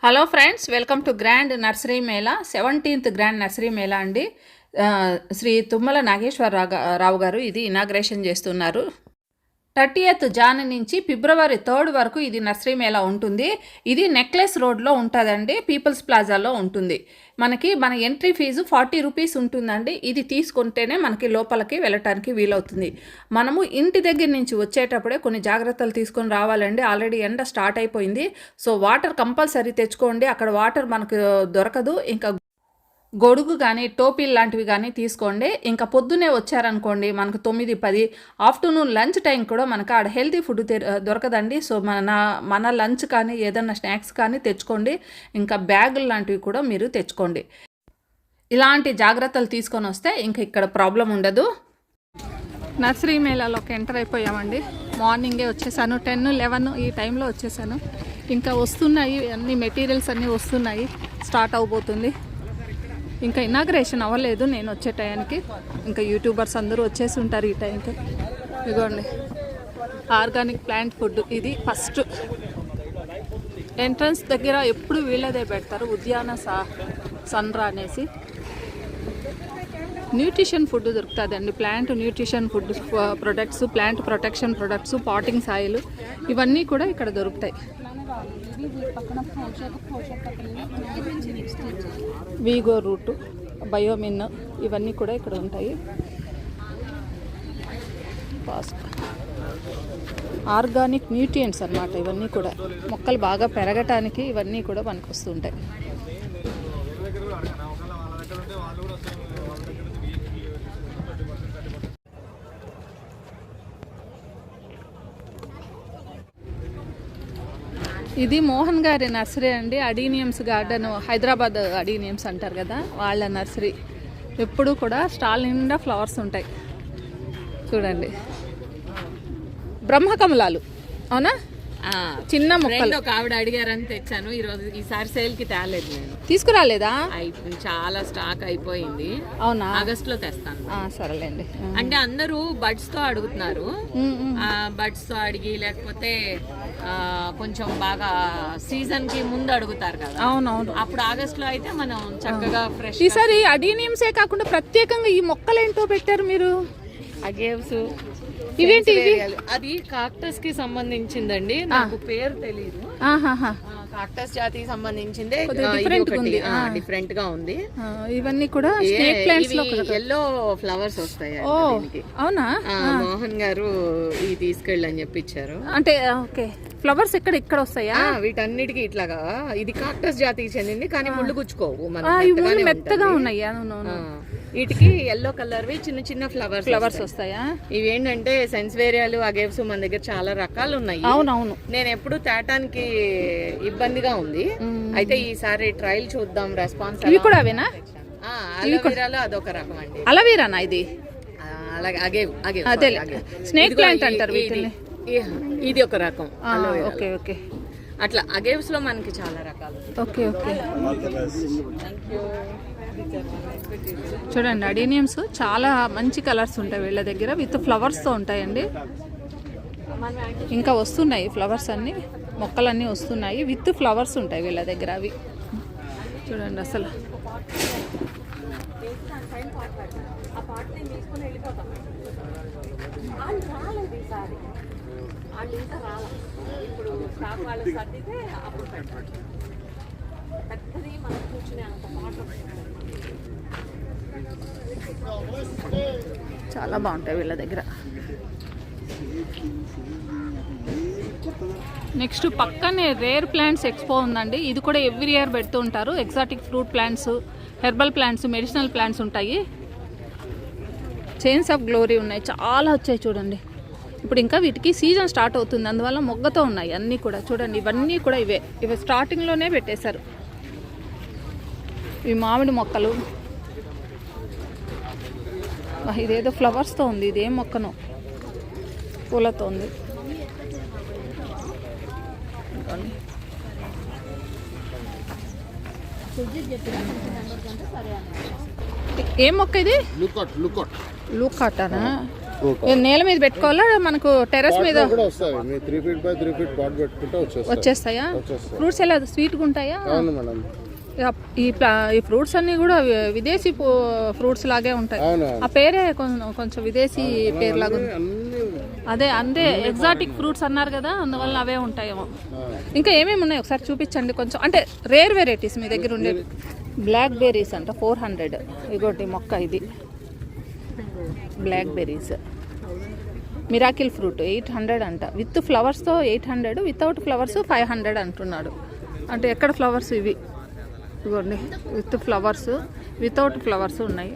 Hello friends, welcome to grand nursery Mela. 17th grand nursery Mela అండి. శ్రీ తుమ్మల నాగేశ్వరరావు గారు ఇది ఇనాగ్రేషన్ చేస్తున్నారు. 30th జాన్ నుంచి ఫిబ్రవరి 3 వరకు ఇది నర్సరీ మేళా ఉంటుంది. ఇది నెక్లెస్ రోడ్లో ఉంటుందండి, పీపుల్స్ ప్లాజాలో ఉంటుంది. మన ఎంట్రీ ఫీజు 40 రూపీస్ ఉంటుందండి. ఇది తీసుకుంటేనే మనకి లోపలికి వెళ్ళటానికి వీలవుతుంది. మనము ఇంటి దగ్గర నుంచి వచ్చేటప్పుడే కొన్ని జాగ్రత్తలు తీసుకొని రావాలండి. ఆల్రెడీ ఎండ స్టార్ట్ అయిపోయింది. సో వాటర్ కంపల్సరీ తెచ్చుకోండి. అక్కడ వాటర్ మనకు దొరకదు. ఇంకా గొడుగు కానీ టోపీలు లాంటివి కానీ తీసుకోండి. ఇంకా పొద్దున్నే వచ్చారనుకోండి, మనకు 9-10 ఆఫ్టర్నూన్ లంచ్ టైం కూడా మనకు ఆడ హెల్తీ ఫుడ్ దొరకదండి. సో మన లంచ్ కానీ ఏదన్నా స్నాక్స్ కానీ తెచ్చుకోండి. ఇంకా బ్యాగులు లాంటివి కూడా మీరు తెచ్చుకోండి. ఇలాంటి జాగ్రత్తలు తీసుకొని వస్తే ఇంకా ఇక్కడ ప్రాబ్లం ఉండదు. నర్సరీ మేళాలోకి ఎంటర్ అయిపోయామండి. మార్నింగే వచ్చేసాను, 10-11 ఈ టైంలో వచ్చేసాను. ఇంకా వస్తున్నాయి అన్ని మెటీరియల్స్ అన్నీ వస్తున్నాయి. స్టార్ట్ అవబోతుంది. ఇంకా ఇనాగ్రేషన్ అవ్వలేదు నేను వచ్చే టైంకి. ఇంకా యూట్యూబర్స్ అందరూ వచ్చేసి ఉంటారు ఈ టైంకి. ఇదిగోండి, ఆర్గానిక్ ప్లాంట్ ఫుడ్. ఇది ఫస్ట్ ఎంట్రన్స్ దగ్గర ఎప్పుడు వీళ్ళదే పెడతారు, ఉద్యాన సన్రా అనేసి. న్యూట్రిషన్ ఫుడ్ దొరుకుతుందండి. Plant nutrition food products, plant protection products, potting soil, ఇవన్నీ కూడా ఇక్కడ దొరుకుతాయి. వీగో రూట్, బయోమిన్, ఇవన్నీ కూడా ఇక్కడ ఉంటాయి. ఆర్గానిక్ న్యూట్రియంట్స్ అన్నమాట. ఇవన్నీ కూడా మొక్కలు బాగా పెరగటానికి ఇవన్నీ కూడా పనికొస్తుంటాయి. ఇది మోహన్ గారి నర్సరీ అండి. అడీనియమ్స్ గార్డెన్, హైదరాబాద్ అడీనియమ్స్ అంటారు కదా, వాళ్ళ నర్సరీ. ఎప్పుడు కూడా స్టాల్ నిండా ఫ్లవర్స్ ఉంటాయి. చూడండి, బ్రహ్మకమలాలు, అవునా? చిన్న మొక్కలు. ఒక ఆవిడ అడిగారని తెచ్చాను. ఈసారి సేల్ కి తేలేదు, నేను తీసుకురాలేదా? చాలా స్టాక్ అయిపోయింది. అవునా? ఆగస్ట్ లో తెస్తాను. సరేలేండి. అంటే అందరూ బడ్స్ తో అడుగుతున్నారు. బడ్స్ తో అడిగి, లేకపోతే కొంచెం బాగా సీజన్ కి ముందు అడుగుతారు కదా. అవునవును. అప్పుడు ఆగస్ట్ లో అయితే మనం చక్కగా ఫ్రెష్. ఈసారి అడీనియమ్సే కాకుండా ప్రత్యేకంగా ఈ మొక్కలు ఏంటో పెట్టారు మీరు. అగేవ్స్, ఇవేంటి? అది కాక్టస్ కి సంబంధించిందండి, నాకు పేరు తెలియదు. కాక్టస్ జాతికి సంబంధించిందే, డిఫరెంట్ గా ఉంది. ఇవన్నీ కూడా స్నేక్ ప్లాంట్స్ లో ఎల్లో ఫ్లవర్స్ వస్తాయి. అవునా? మోహన్ గారు ఇది తీసుకెళ్ళని చెప్పి ఇచ్చారు. అంటే ఓకే, ఫ్లవర్స్ ఇక్కడ వస్తాయా? వీటన్నిటికీ ఇట్లాగా. ఇది కాక్టస్ జాతికి చెందింది, కానీ ముళ్ళు గుచ్చుకోవు, మెత్తగా ఉన్నాయి. వీటికి ఎల్లో కలర్ వి చిన్న చిన్న ఫ్లవర్స్ వస్తాయా? ఇవి ఏంటంటే సెన్స్వేరియాలు, అగేవ్స్ మన దగ్గర చాలా రకాలు ఉన్నాయి. అవునవును. నేను ఎప్పుడు తేటానికి ఇబ్బందిగా ఉంది. అయితే ఈసారి ట్రయల్ చూద్దాం, రెస్పాన్స్. ఇవి కూడా అవేనా? అలోవీరాలో అదొక రకం అండి. అలోవీరానా ఇది? అలాగే అదే స్నేక్ ప్లాంట్ అంటారు వీటిని. ఇది ఒక రకం. Okay okay. అట్లా అగేవ్స్ లో మనకి చాలా రకాలు. Okay okay. చూడండి, అడీనియమ్స్ చాలా మంచి కలర్స్ ఉంటాయి వీళ్ళ దగ్గర, విత్ ఫ్లవర్స్తో ఉంటాయండి. ఇంకా వస్తున్నాయి ఫ్లవర్స్ అన్నీ, మొక్కలన్నీ వస్తున్నాయి, విత్ ఫ్లవర్స్ ఉంటాయి వీళ్ళ దగ్గర. అవి చూడండి అసలు. చాలా బాగుంటాయి వీళ్ళ దగ్గర. నెక్స్ట్ పక్కనే రేర్ ప్లాంట్స్ ఎక్స్పో ఉందండి. ఇది కూడా ఎవ్రీ ఇయర్ పెడుతూ ఉంటారు. Exotic fruit plants, herbal plants, medicinal plants ఉంటాయి. చైన్స్ ఆఫ్ గ్లోరీ ఉన్నాయి, చాలా వచ్చాయి చూడండి. ఇప్పుడు ఇంకా వీటికి సీజన్ స్టార్ట్ అవుతుంది, అందువల్ల మొగ్గతో ఉన్నాయి అన్నీ కూడా. చూడండి, ఇవన్నీ కూడా ఇవి స్టార్టింగ్లోనే పెట్టేశారు. ఇవి మామిడి మొక్కలు. ఇదేదో ఫ్లవర్స్తో ఉంది, ఇదేం మొక్కనో, పూలతో ఉంది. ఏం మొక్క ఇది? లూకాటానా? ఫ్రూట్ నేల మీద పెట్టుకోవాలా మనకు టెర్రస్ మీద కూడా వస్తాయి. మీ 3 feet by 3 feet పాట్ పెట్టుకుంటే వచ్చేస్తాయా? ఫ్రూట్స్ ఎలా స్వీట్గా ఉంటాయా? అవును మేడం. ఈ ఫ్రూట్స్ అన్ని కూడా విదేశీ ఫ్రూట్స్ లాగే ఉంటాయి. ఆ పేరే కొంచెం విదేశీ పేరు లాగా అదే అందే ఎగ్జాటిక్ ఫ్రూట్స్ అన్నారు కదా, అందువల్ల అవే ఉంటాయేమో. ఇంకా ఏమేమి ఉన్నాయి ఒకసారి చూపించండి కొంచెం, అంటే రేర్ వెరైటీస్ మీ దగ్గర ఉండేవి. బ్లాక్ బెర్రీస్ అంట 400. ఇగోటి మొక్క ఇది బ్లాక్ బెర్రీస్. మిరాకిల్ ఫ్రూట్ 800 అంట. విత్ ఫ్లవర్స్తో 800, వితౌట్ ఫ్లవర్స్ 500 అంటున్నాడు. అంటే ఎక్కడ ఫ్లవర్స్ ఇవి ఇవ్వండి, విత్ ఫ్లవర్స్ వితౌట్ ఫ్లవర్స్ ఉన్నాయి.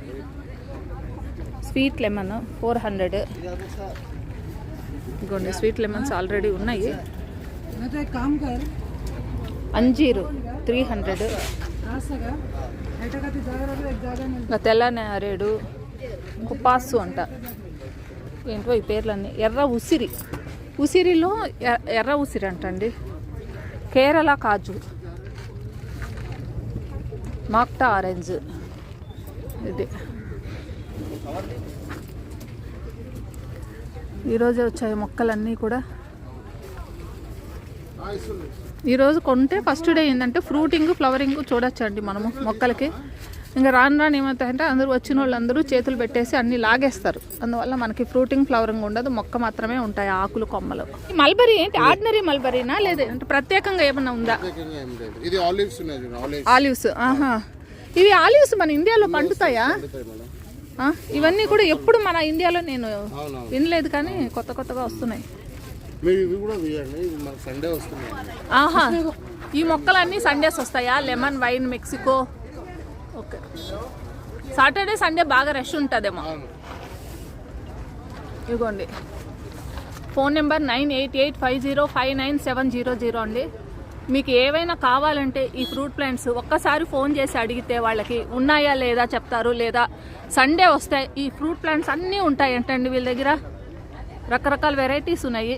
Sweet lemon 400. ఇవ్వండి స్వీట్ లెమన్స్ ఆల్రెడీ ఉన్నాయి. అంజీరు 300. తెల్ల నేరేడు కుపాసు అంట. ఏంటో ఈ పేర్లన్నీ. ఎర్ర ఉసిరి, ఉసిరిలో ఎర్ర ఉసిరి అంటండి. కేరళ కాజు, మాక్టా ఆరెంజ్. ఇది ఈరోజే వచ్చాయి మొక్కలన్నీ కూడా. ఈరోజు కొంటే ఫస్ట్ డే ఏంటంటే ఫ్రూటింగ్ ఫ్లవరింగ్ చూడొచ్చండి మనము మొక్కలకి. ఇంకా రాను రాను ఏమవుతాయంటే అందరూ వచ్చిన వాళ్ళందరూ చేతులు పెట్టేసి అన్నీ లాగేస్తారు. అందువల్ల మనకి ఫ్రూటింగ్ ఫ్లవరింగ్ ఉండదు, మొక్క మాత్రమే ఉంటాయి, ఆకులు కొమ్మలు. మల్బరీ ఏంటి ఆర్డినరీ మల్బరీనా లేదా అంటే ప్రత్యేకంగా ఏమన్నా ఉందా? ఇది ఆలివ్స్. ఆలివ్స్. ఆహా, ఇవి ఆలివ్స్ మన ఇండియాలో పండుతాయా? ఇవన్నీ కూడా ఎప్పుడు మన ఇండియాలో నేను వినలేదు, కానీ కొత్త కొత్తగా వస్తున్నాయి. ఆహా, ఈ మొక్కలన్నీ సండేస్ వస్తాయా? Lemon wine Mexico. Okay, Saturday Sunday బాగా రష్ ఉంటుందేమో. ఇదిగోండి ఫోన్ నెంబర్ 9885059700 అండి. మీకు ఏవైనా కావాలంటే ఈ ఫ్రూట్ ప్లాంట్స్ ఒక్కసారి ఫోన్ చేసి అడిగితే వాళ్ళకి ఉన్నాయా లేదా చెప్తారు, లేదా సండే వస్తాయి. ఈ ఫ్రూట్ ప్లాంట్స్ అన్నీ ఉంటాయి అంటండి వీళ్ళ దగ్గర. రకరకాల వెరైటీస్ ఉన్నాయి.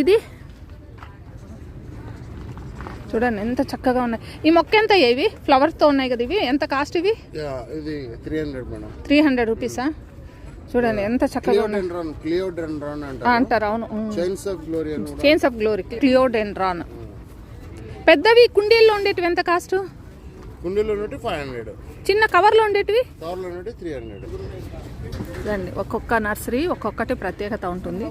ఇది చూడండి ఎంత చక్కగా ఉన్నాయి. ఈ మొక్క ఎంత ఇవి ఫ్లవర్తో ఉన్నాయి కదా, ఇవి ఎంత కాస్ట్? ఇవి 300 రూపీసా? చూడండి ఎంత చక్కగా ఉన్నాయి అంటారు. అవును, చైన్స్ ఆఫ్ గ్లోరీ క్లియోడెండ్రాన్. పెద్దవి కుండీల్లో ఉండేటివి ఎంత కాస్ట్? కుండీలో 500. చిన్న కవర్లో ఉండేటివి 300. రండి, ఒక్కొక్క నర్సరీ ఒక్కొక్కటి ప్రత్యేకత ఉంటుంది.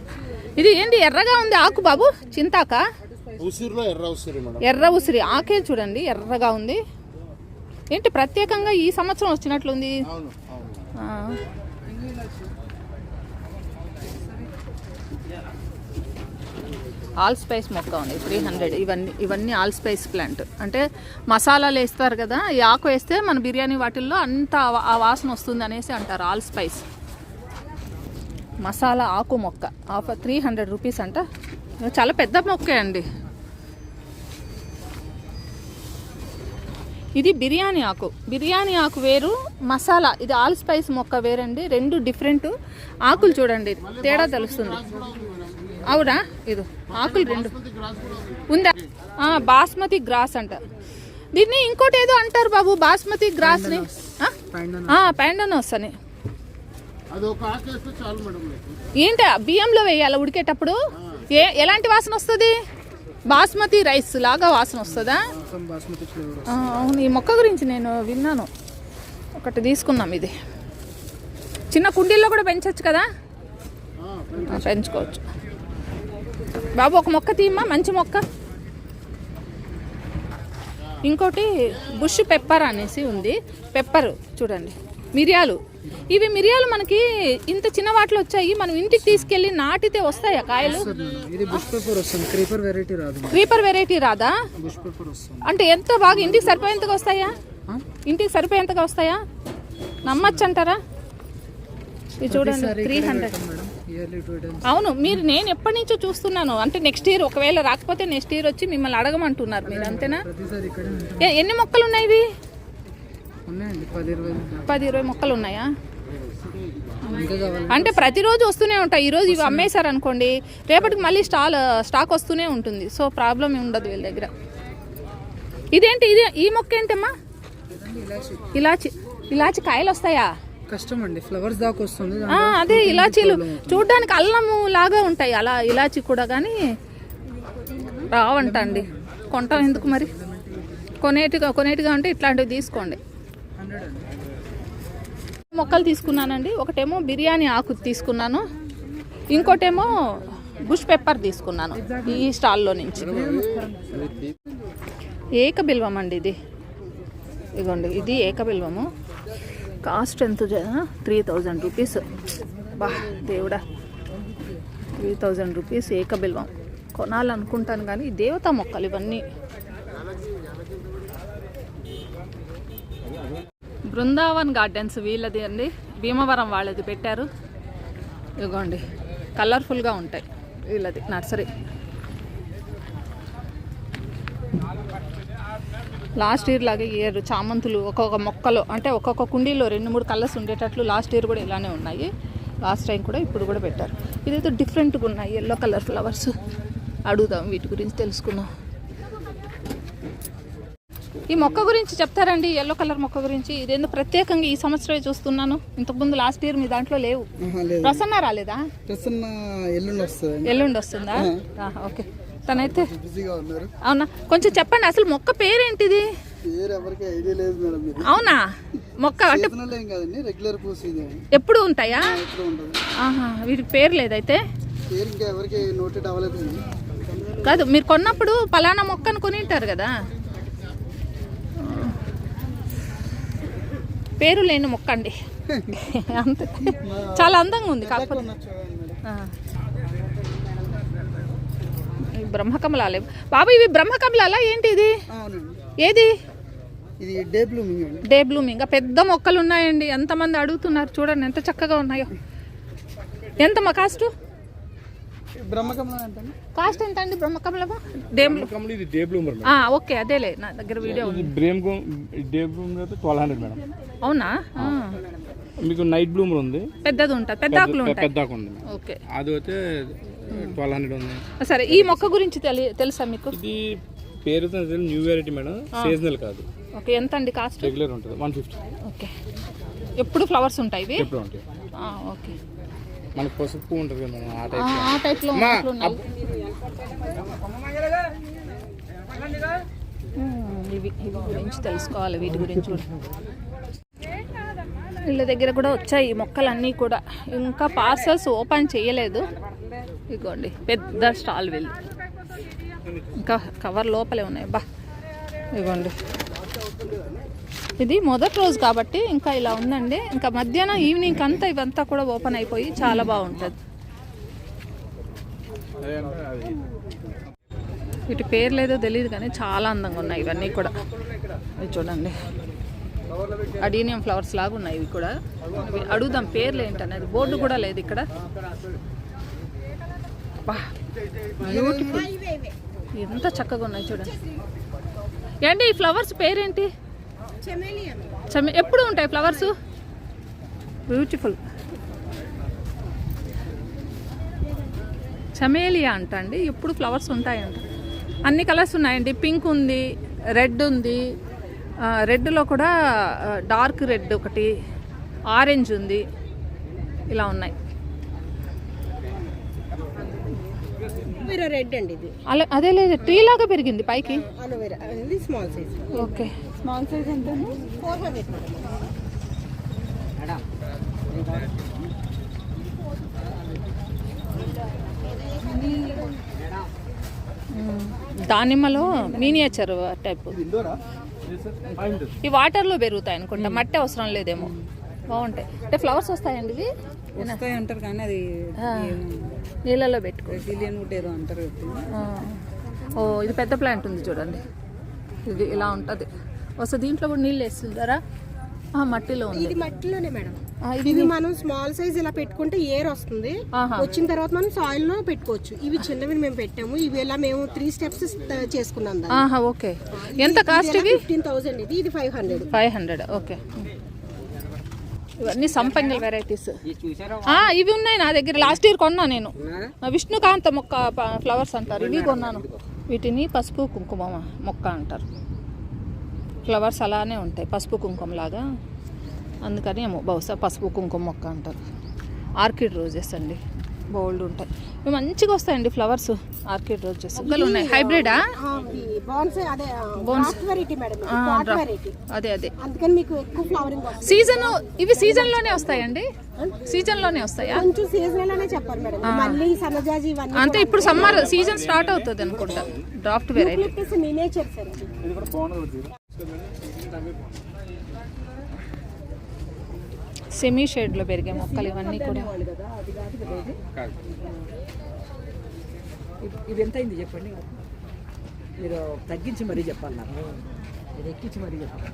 ఇది ఏంటి ఎర్రగా ఉంది ఆకు బాబు? చింతాక? ఉసిరిలో ఎర్ర ఉసిరి మేడం. ఎర్ర ఉసిరి ఆకే చూడండి ఎర్రగా ఉంది. ఏంటి ప్రత్యేకంగా ఈ సంవత్సరం వచ్చినట్లుంది. ఆల్ స్పైస్ మొక్క ఉంది 300. ఇవన్నీ ఆల్ స్పైస్ ప్లాంట్. అంటే మసాలాలు వేస్తారు కదా, ఈ ఆకు వేస్తే మన బిర్యానీ వాటిల్లో అంత ఆ వాసన వస్తుంది అనేసి అంటారు. ఆల్ స్పైస్ మసాలా ఆకు మొక్క 300 రూపీస్ అంట. చాలా పెద్ద మొక్కే అండి. ఇది బిర్యానీ ఆకు. బిర్యానీ ఆకు వేరు, మసాలా ఇది ఆల్ స్పైస్ మొక్క వేరండి. రెండు డిఫరెంట్ ఆకులు చూడండి, తేడా తెలుస్తుంది. అవునా? ఇది ఆకులు రెండు ఉందా? బాస్మతి గ్రాస్ అంట. దీన్ని ఇంకోటి ఏదో అంటారు బాబు, బాస్మతి గ్రాస్ ని ప్యాండనోస్ అని. ఏంటి బియ్యంలో వేయాలి ఉడికేటప్పుడు? ఎలాంటి వాసన వస్తుంది? బాస్మతి రైస్ లాగా వాసన వస్తుందా? అవును, ఈ మొక్క గురించి నేను విన్నాను. ఒకటి తీసుకున్నాం. ఇది చిన్న కుండీల్లో కూడా పెంచవచ్చు కదా? పెంచుకోవచ్చు బాబు. ఒక మొక్క తీయమ్మా, మంచి మొక్క. ఇంకోటి బుష్ పెప్పర్ అనేసి ఉంది. పెప్పర్ చూడండి, మిరియాలు. ఇవి మిరియాలు మనకి ఇంత చిన్న వాటిలో వచ్చాయి. మనం ఇంటికి తీసుకెళ్లి నాటితే వస్తాయా కాయలు? క్రీపర్ వెరైటీ రాదా? అంటే ఎంత బాగా ఇంటికి సరిపోయేంతగా వస్తాయా? ఇంటికి సరిపోయేంతగా వస్తాయా? నమ్మచ్చు అంటారా? ఇది చూడండి 300. అవును, నేను ఎప్పటి నుంచో చూస్తున్నాను. అంటే నెక్స్ట్ ఇయర్ ఒకవేళ రాకపోతే నెక్స్ట్ ఇయర్ వచ్చి మిమ్మల్ని అడగమంటున్నారు మీరు, అంతేనా? ఎన్ని మొక్కలు ఉన్నాయి ఇవి? 10-20 మొక్కలు ఉన్నాయా? అంటే ప్రతిరోజు వస్తూనే ఉంటాయి. ఈరోజు ఇవి అమ్మేశారు అనుకోండి, రేపటికి మళ్ళీ స్టాక్ వస్తూనే ఉంటుంది. సో ప్రాబ్లం ఉండదు వీళ్ళ దగ్గర. ఇదేంటి? ఈ మొక్క ఏంటమ్మా? ఇలాచి కాయలు వస్తాయా? కష్టం అండి, ఫ్లవర్స్ దాకా వస్తుంది. అదే ఇలాచీలు చూడడానికి అల్లము లాగా ఉంటాయి, అలా ఇలాచీ కూడా, కానీ రావంట అండి. కొంటాం ఎందుకు మరి, కొనేటిగా అంటే ఇట్లాంటివి తీసుకోండి. మొక్కలు తీసుకున్నానండి. ఒకటేమో బిర్యానీ ఆకు తీసుకున్నాను, ఇంకోటేమో బుష్ పెప్పర్ తీసుకున్నాను ఈ స్టాల్లో నుంచి. ఏక బిల్వం అండి ఇది, ఇదిగోండి ఇది ఏక బిల్వము. కాస్ట్ ఎంత 3000 రూపీస్. బా దేవుడా, 3000 రూపీస్ ఏక బిల్వం. కొనాలనుకుంటాను కానీ దేవతా మొక్కలు ఇవన్నీ. బృందావన్ గార్డెన్స్ వీళ్ళది అండి, భీమవరం వాళ్ళది పెట్టారు. ఇదిగోండి కలర్ఫుల్గా ఉంటాయి వీళ్ళది నర్సరీ. లాస్ట్ ఇయర్ లాగే ఇయర్ చామంతులు ఒక్కొక్క మొక్కలో అంటే ఒక్కొక్క కుండీలో 2-3 కలర్స్ ఉండేటట్లు లాస్ట్ ఇయర్ కూడా ఇలానే ఉన్నాయి. లాస్ట్ టైం కూడా ఇప్పుడు కూడా పెట్టారు. ఇదైతే డిఫరెంట్గా ఉన్నాయి, ఎల్లో కలర్ ఫ్లవర్స్. అడుగుదాం వీటి గురించి తెలుసుకుందాం. ఈ మొక్క గురించి చెప్తారండి, ఎల్లో కలర్ మొక్క గురించి. ఇదేందో ప్రత్యేకంగా ఈ సంవత్సరమే చూస్తున్నాను, ఇంతకుముందు లాస్ట్ ఇయర్ మీ దాంట్లో లేవు. ప్రసన్న రాలేదా? ప్రసన్న ఎల్లుండి వస్తుందా? ఓకే, తనైతే అవునా, కొంచెం చెప్పండి అసలు మొక్క పేరేంటిది? అవునా, మొక్క అంటే ఎప్పుడు ఉంటాయా? వీటికి పేరు లేదైతే. కాదు, మీరు కొన్నప్పుడు పలానా మొక్కను కొని ఉంటారు కదా, పేరు లేని మొక్క అండి అంతే. చాలా అందంగా ఉంది. కాకపోతే బ్రహ్మకమలాలే బాబు, ఇవి బ్రహ్మకమలాలా ఏంటి? ఇది ఏది? ఇది డే బ్లూమింగ్. Day blooming. పెద్ద మొక్కలు ఉన్నాయండి, ఎంతమంది అడుగుతున్నారు చూడండి ఎంత చక్కగా ఉన్నాయో. ఎంత మా కాస్ట్? బ్రహ్మకమలం కాస్ట్ ఎంత అండి బ్రహ్మకమలము? ఓకే, అదేలే నా దగ్గర వీడియో ఉంది. డే బ్లూమర్ అయితే 1200 మేడం. అవునా? మీకు నైట్ బ్లూమర్ ఉంది, పెద్దది ఉంటుంది, పెద్ద ఆకులు ఉంటాయి. పెద్ద ఆకు ఉంది. ఓకే, అది అయితే 1200 ఉంది. సరే, ఈ మొక్క గురించి తెలుసా మీకు? ఇది పేరు న్యూ వెరైటీ మేడం, సీజనల్ కాదు. ఓకే, ఎంత అండి కాస్ట్? రెగ్యులర్ ఉంటుంది 150. ఓకే, ఎప్పుడు ఫ్లవర్స్ ఉంటాయి ఇవి? ఎప్పుడు ఉంటాయి. ఓకే, మనకు పసుపు ఉంటుంది కదా మేడం, ఆ టైప్లో ఇవి గురించి తెలుసుకోవాలి, వీటి గురించి కూడా. వీళ్ళ దగ్గర కూడా వచ్చాయి ఈ మొక్కలన్నీ కూడా, ఇంకా పార్సల్స్ ఓపెన్ చేయలేదు. ఇదిగోండి పెద్ద స్టాల్ వీళ్ళు, ఇంకా కవర్ లోపలే ఉన్నాయి. బా ఇదిగోండి, ఇది మొదటి రోజు కాబట్టి ఇంకా ఇలా ఉందండి. ఇంకా మధ్యాహ్నం ఈవినింగ్ అంతా ఇవంతా కూడా ఓపెన్ అయిపోయి చాలా బాగుంటుంది. వీటి పేరు లేదో తెలియదు కానీ చాలా అందంగా ఉన్నాయి ఇవన్నీ కూడా. ఇవి చూడండి, అడీనియం ఫ్లవర్స్ లాగా ఉన్నాయి ఇవి కూడా. ఇవి అడుగుదాం పేర్లు ఏంటనేది, బోర్డు కూడా లేదు ఇక్కడ. బ్యూటిఫుల్, ఎంత చక్కగా ఉన్నాయి చూడండి. ఏంటి ఈ ఫ్లవర్స్ పేరేంటి? ఎప్పుడు ఉంటాయి ఫ్లవర్స్? బ్యూటిఫుల్ చమేలియా అంట అండి, ఎప్పుడు ఫ్లవర్స్ ఉంటాయంట. అన్ని కలర్స్ ఉన్నాయండి, పింక్ ఉంది, రెడ్ ఉంది, రెడ్లో కూడా డార్క్ రెడ్ ఒకటి, ఆరెంజ్ ఉంది, ఇలా ఉన్నాయి. రెడ్ అండి ఇది. అలా అదే లేదు, ట్రీ లాగా పెరిగింది పైకి. Small size. Okay, small size ఎంత? 400. దానిమ్మలో మినియేచర్ టైప్. ఈ వాటర్లో పెరుగుతాయి అనుకుంటా, మట్టి అవసరం లేదేమో. బాగుంటాయి అంటే ఫ్లవర్స్ వస్తాయండి ఇవి? వస్తాయి అంటారు కానీ అది నీళ్ళలో పెట్టుకో ఏదో అంటారు. ఓ, ఇది పెద్ద ప్లాంట్ ఉంది చూడండి, ఇది ఇలా ఉంటుంది. వస్తే దీంట్లో కూడా నీళ్ళు వేస్తుంటారా? మట్టిలో ఉంది. ఇది మట్టిలోనే మేడం. ఇది మనం స్మాల్ సైజ్ ఇలా పెట్టుకుంటే ఎయిర్ వస్తుంది, వచ్చిన తర్వాత మనం సాయిల్ లో పెట్టుకోవచ్చు. ఇవి చిన్నవి మేము పెట్టాము, ఇవి ఇలా మేము 3 steps చేసుకున్నాం. ఓకే, ఎంత కాస్ట్ ఇవి? 15,000. ఇది 500. ఓకే, ఇవన్నీ సంపంగి వెరైటీస్. ఇవి ఉన్నాయి నా దగ్గర, లాస్ట్ ఇయర్ కొన్నా నేను. విష్ణుకాంత మొక్క ఫ్లవర్స్ అంటారు, ఇవి కొన్నాను. వీటిని పసుపు కుంకుమ మొక్క అంటారు. ఫ్లవర్స్ అలానే ఉంటాయి, పసుపు కుంకుమ లాగా. అందుకని ఏమో బహుశా పసుపు కుంకుమ మొక్క అంటారు. ఆర్కిడ్ రోజెస్ అండి, బోల్డ్ ఉంటాయి. ఇవి మంచిగా వస్తాయండి ఫ్లవర్స్. ఆర్కిడ్ రోజెస్ గలు ఉన్నాయి. హైబ్రిడా? బాన్సై అదే draft variety madam, pot variety. అదే అదే, అందుకని మీకు ఎక్కువ ఫ్లవరింగ్ వస్తుంది. సీజన్ ఇవి సీజన్లోనే వస్తాయండి? సీజన్లోనే వస్తాయా? కొంచెం సీజనల్ అనే చెప్పాలి మేడం. మళ్ళీ సన్నజాజి ఇవన్నీ అంటే ఇప్పుడు సమ్మర్ సీజన్ స్టార్ట్ అవుతుంది అనుకుంటా. Draft variety miniature sir. Semi షేడ్లో పెరిగే మొక్కలు ఇవన్నీ కూడా. ఇది ఎంత అయింది చెప్పండి, మీరు తగ్గించి మరీ చెప్పాలి నాకు, ఇది ఎక్కించి మరీ చెప్పాలి.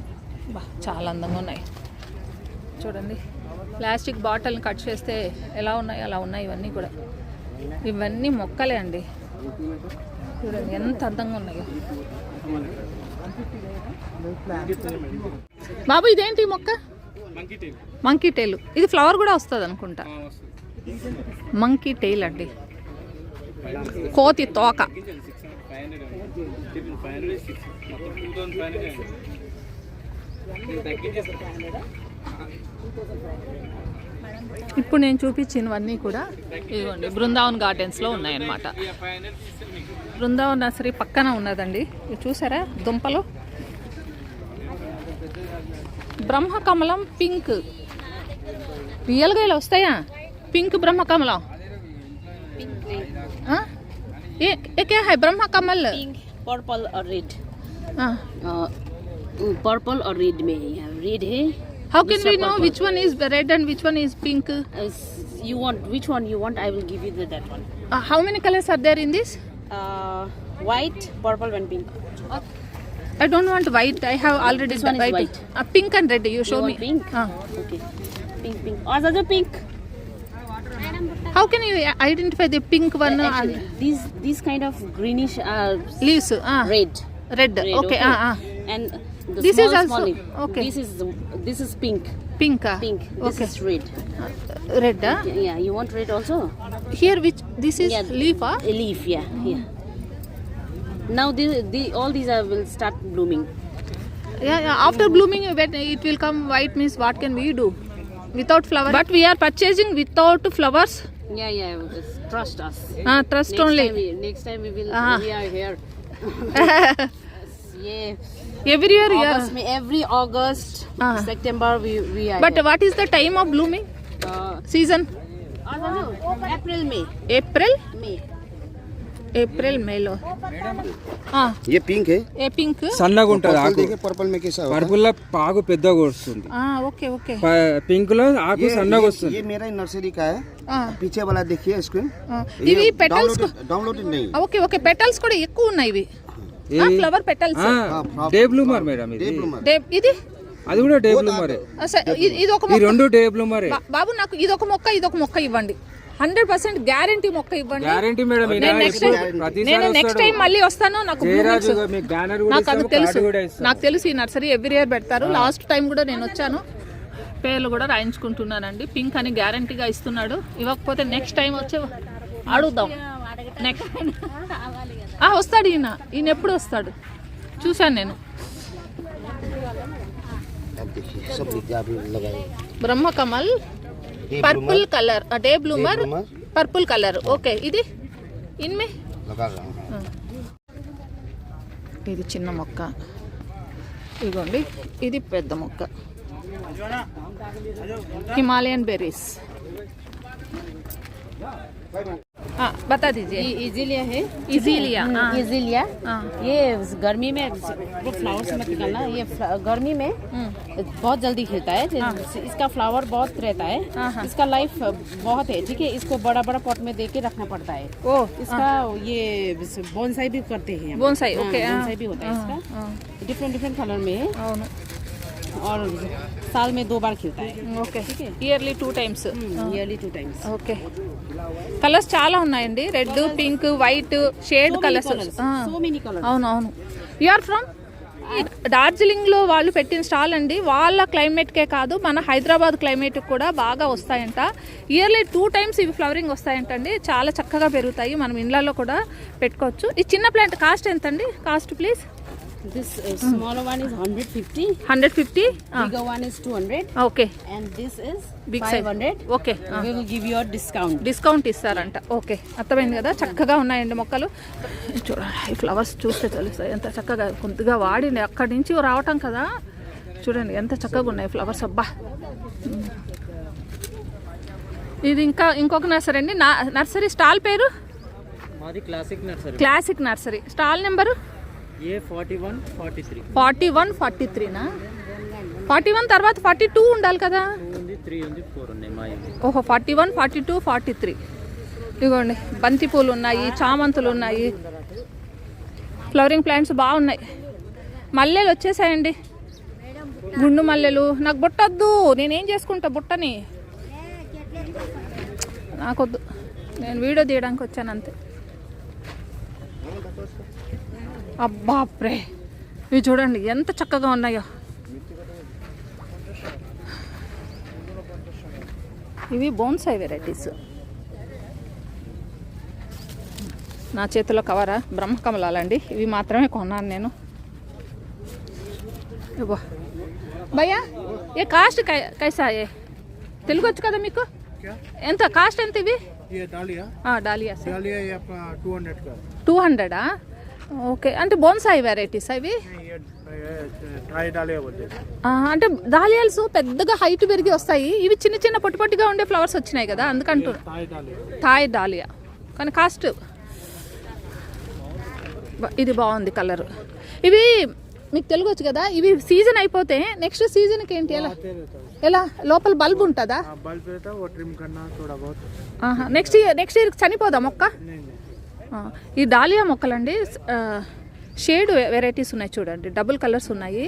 బా చాలా అందంగా ఉన్నాయి చూడండి. ప్లాస్టిక్ బాటిల్ని కట్ చేస్తే ఎలా ఉన్నాయి అలా ఉన్నాయి ఇవన్నీ కూడా. ఇవన్నీ మొక్కలే అండి, చూడండి ఎంత అందంగా ఉన్నాయో. బాబు ఇదేంటి ఈ మొక్క? Monkey tile. ఇది ఫ్లవర్ కూడా వస్తుంది అనుకుంటా. మంకీ టైల్ అండి, కోతి తోక. ఇప్పుడు నేను చూపించినవన్నీ కూడా ఇదిగోండి బృందావన్ గార్డెన్స్లో ఉన్నాయన్నమాట. బృందావన్ నర్సరీ పక్కన ఉన్నదండి. ఇది చూసారా దుంపలు? బ్రహ్మకమలం పింక్. రియల్గా ఇలా వస్తాయా పింక్ బ్రహ్మకమలం? ये क्या है ब्रह्मा कमल? पिंक, पर्पल और रेड. हाँ. पर्पल और रेड में है. यहाँ रेड है. How can we know which one is red and which one is pink? You want which one you want? I will give you that one. How many colors are there in this? White, purple, and pink. I don't want white. I have already This one is white. Pink and red. You show You me. want pink? Okay. Pink. Or the pink. How can you identify the pink one? Actually, these kind of greenish Leaves. red. Red. Okay. And the This small, is also small leaf. okay. This is pink. Pink. Pink. This Okay. is red. Red. Yeah, you want red also? Here which this is Yeah. leaf. A leaf. Yeah. Now all these will start blooming. Yeah. After blooming, when it will come white means what can we do? Without flower. But we are purchasing without flowers. Yeah. Trust us. Trust only. Next time we will. We are here. Yeah. Every year. August, every August, September we are. But what is the time of blooming? Season? April, May. April, May లో. ये pink है, ఏ pink? సన్నగా ఉంటుంది ఆకు. देखिए purple में कैसा होगा? పర్పుల్ లో ఆకు పెద్దగా వస్తుంది, ఓకే. పింక్ లో ఆకు సన్నగా వస్తుంది. ये मेरा नर्सरी का है, पीछे वाला देखिए स्क्रीन. ఇవి పెటల్స్. डाउनलोड नहीं. ఓకే పెటల్స్ కూడా ఎక్కువ ఉన్నాయి ఇవి. Flower petals. Day bloomer madam ఇది. ఇది అది కూడా డే బ్లూమరే. ఇది ఒక ఈ రెండు డే బ్లూమరే. బాబు నాకు ఇదొక మొక్క ఇవ్వండి. 100% గ్యారంటీ మొక్క ఇవ్వండి. Guarantee madam. నేను నెక్స్ట్ టైం మళ్ళీ వస్తాను. నాకు తెలుసు ఈ నర్సరీ ఎవ్రీ ఇయర్ పెడతారు. లాస్ట్ టైం కూడా నేను వచ్చాను, పేర్లు కూడా రాయించుకుంటున్నానండి. పింక్ అని గ్యారంటీగా ఇస్తున్నాడు. ఇవ్వకపోతే నెక్స్ట్ టైం వచ్చి అడుగుదాం. నెక్స్ట్ వస్తాడు ఈయన ఎప్పుడు వస్తాడు చూశాను నేను. Brahmakamal purple colour, day bloomer purple colour. Okay ఇది ఇన్మే ఇది చిన్న మొక్క. ఇదిగోండి ఇది పెద్ద మొక్క. Himalayan berries. बता दीजिए. इजीलिया है. इजीलिया. इजीलिया. ये गर्मी में फ्लावर से मत निकालना. ये गर्मी में बहुत जल्दी खिलता है. इसका फ्लावर बहुत रहता है. इसका लाइफ बहुत है. ठीक है, इसको बड़ा पॉट में देके रखना पड़ता है. इसका ये बोनसाई भी करते हैं. बोनसाई. ओके. बोनसाई भी होता है इसका. डिफरेंट कलर में है और साल में 2 बार खिलता है. Okay. Yearly 2 times. Yearly 2 times. Okay. Colours చాలా ఉన్నాయండి. Red, pink, white shade colours. So many colors. అవును. యు ఆర్ ఫ్రమ్ డార్జిలింగ్లో వాళ్ళు పెట్టిన స్టాల్ అండి. వాళ్ళ క్లైమేట్కే కాదు మన హైదరాబాద్ క్లైమేట్ కూడా బాగా వస్తాయంట. ఇయర్లీ 2 times ఇవి ఫ్లవరింగ్ వస్తాయంటండి. చాలా చక్కగా పెరుగుతాయి. మనం ఇండ్లలో కూడా పెట్టుకోవచ్చు. ఈ చిన్న ప్లాంట్ కాస్ట్ ఎంతండి? Cost please. This smaller one is 150. 150. Bigger one is 200. Okay, And this is big size. 500. Okay, We will give you a discount. Discount ఇస్తారంట. ఓకే, అర్థమైంది కదా. చక్కగా ఉన్నాయండి మొక్కలు. చూడండి, ఈ ఫ్లవర్స్ చూస్తే తెలుస్తాయి ఎంత చక్కగా. కొద్దిగా వాడింది అక్కడి నుంచి రావటం కదా. చూడండి ఎంత చక్కగా ఉన్నాయి ఫ్లవర్స్. అబ్బా, ఇది ఇంకా ఇంకొక నర్సరీ అండి. నర్సరీ స్టాల్ పేరు మాది classic nursery. Classic nursery. Stall number A 41 43 41 43నా? 41 తర్వాత 42 ఉండాలి కదా. 2 ఉంది, 3 ఉంది, 4 ఉన్నాయి మా ఇవి. ఓహో, 41 42 43. ఇదిగోండి, బంతి పూలు ఉన్నాయి, చామంతులు ఉన్నాయి, ఫ్లవరింగ్ ప్లాంట్స్ బాగున్నాయి. మల్లెలు వచ్చేసాయండి, గుండు మల్లెలు. నాకు బుట్టొద్దు, నేనేం చేసుకుంటా బుట్టని, నాకొద్దు. నేను వీడియో తీయడానికి వచ్చాను అంతే. అబ్బాప్రే, ఇవి చూడండి ఎంత చక్కగా ఉన్నాయో. ఇవి బోన్సాయి వెరైటీస్. నా చేతిలో కవరా బ్రహ్మకమలాలండి. ఇవి మాత్రమే కొన్నాను నేను. ఇవ్వ భయ్యా, ఏ కాస్ట్ కైసా? ఏ తెలుగు వచ్చు కదా మీకు? ఎంత కాస్ట్ ఎంత ఇవి? డాలియా 200. ఓకే, అంటే బోన్సాయి వెరైటీస్ అవి. అంటే దాలియాల్స్ పెద్దగా హైట్ పెరిగి వస్తాయి. ఇవి చిన్న చిన్న పొట్టి పొట్టిగా ఉండే ఫ్లవర్స్ వచ్చినాయి కదా, అందుకంటూ థాయ్ డాలియా. కానీ కాస్ట్ ఇది బాగుంది కలర్. ఇవి మీకు తెలుగు వచ్చు కదా. ఇవి సీజన్ అయిపోతే నెక్స్ట్ సీజన్కి ఏంటి? ఎలా లోపల బల్బ్ ఉంటుందా? నెక్స్ట్ ఇయర్ చనిపోదా మొక్క? ఈ డాలియా మొక్కలండి, షేడ్ వెరైటీస్ ఉన్నాయి చూడండి, డబుల్ కలర్స్ ఉన్నాయి.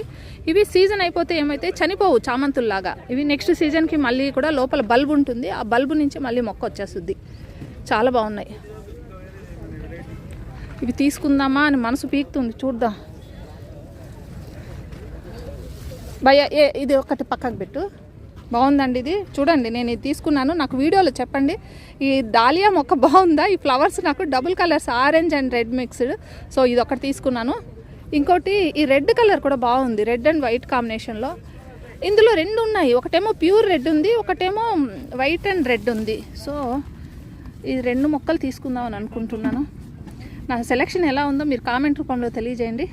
ఇవి సీజన్ అయిపోతే ఏమైతే చనిపోవు చామంతుల్లాగా. ఇవి నెక్స్ట్ సీజన్కి మళ్ళీ కూడా లోపల బల్బ్ ఉంటుంది, ఆ బల్బు నుంచి మళ్ళీ మొక్క వచ్చేస్తుంది. చాలా బాగున్నాయి. ఇవి తీసుకుందామా అని మనసు పీకుతుంది, చూద్దాం. భయ్యా, ఇది ఒకటి పక్కకు పెట్టు. బాగుందండి ఇది, చూడండి. నేను ఇది తీసుకున్నాను, నాకు వీడియోలో చెప్పండి. ఈ డాలియా మొక్క బాగుందా? ఈ ఫ్లవర్స్ నాకు double colours, orange and red mixed. So ఇది ఒకటి తీసుకున్నాను. ఇంకోటి ఈ రెడ్ కలర్ కూడా బాగుంది, రెడ్ అండ్ వైట్ కాంబినేషన్లో. ఇందులో రెండు ఉన్నాయి, ఒకటేమో ప్యూర్ రెడ్ ఉంది, ఒకటేమో వైట్ అండ్ రెడ్ ఉంది. సో ఈ రెండు మొక్కలు తీసుకుందాం అని అనుకుంటున్నాను. నా సెలెక్షన్ ఎలా ఉందో మీరు కామెంట్ రూపంలో తెలియజేయండి.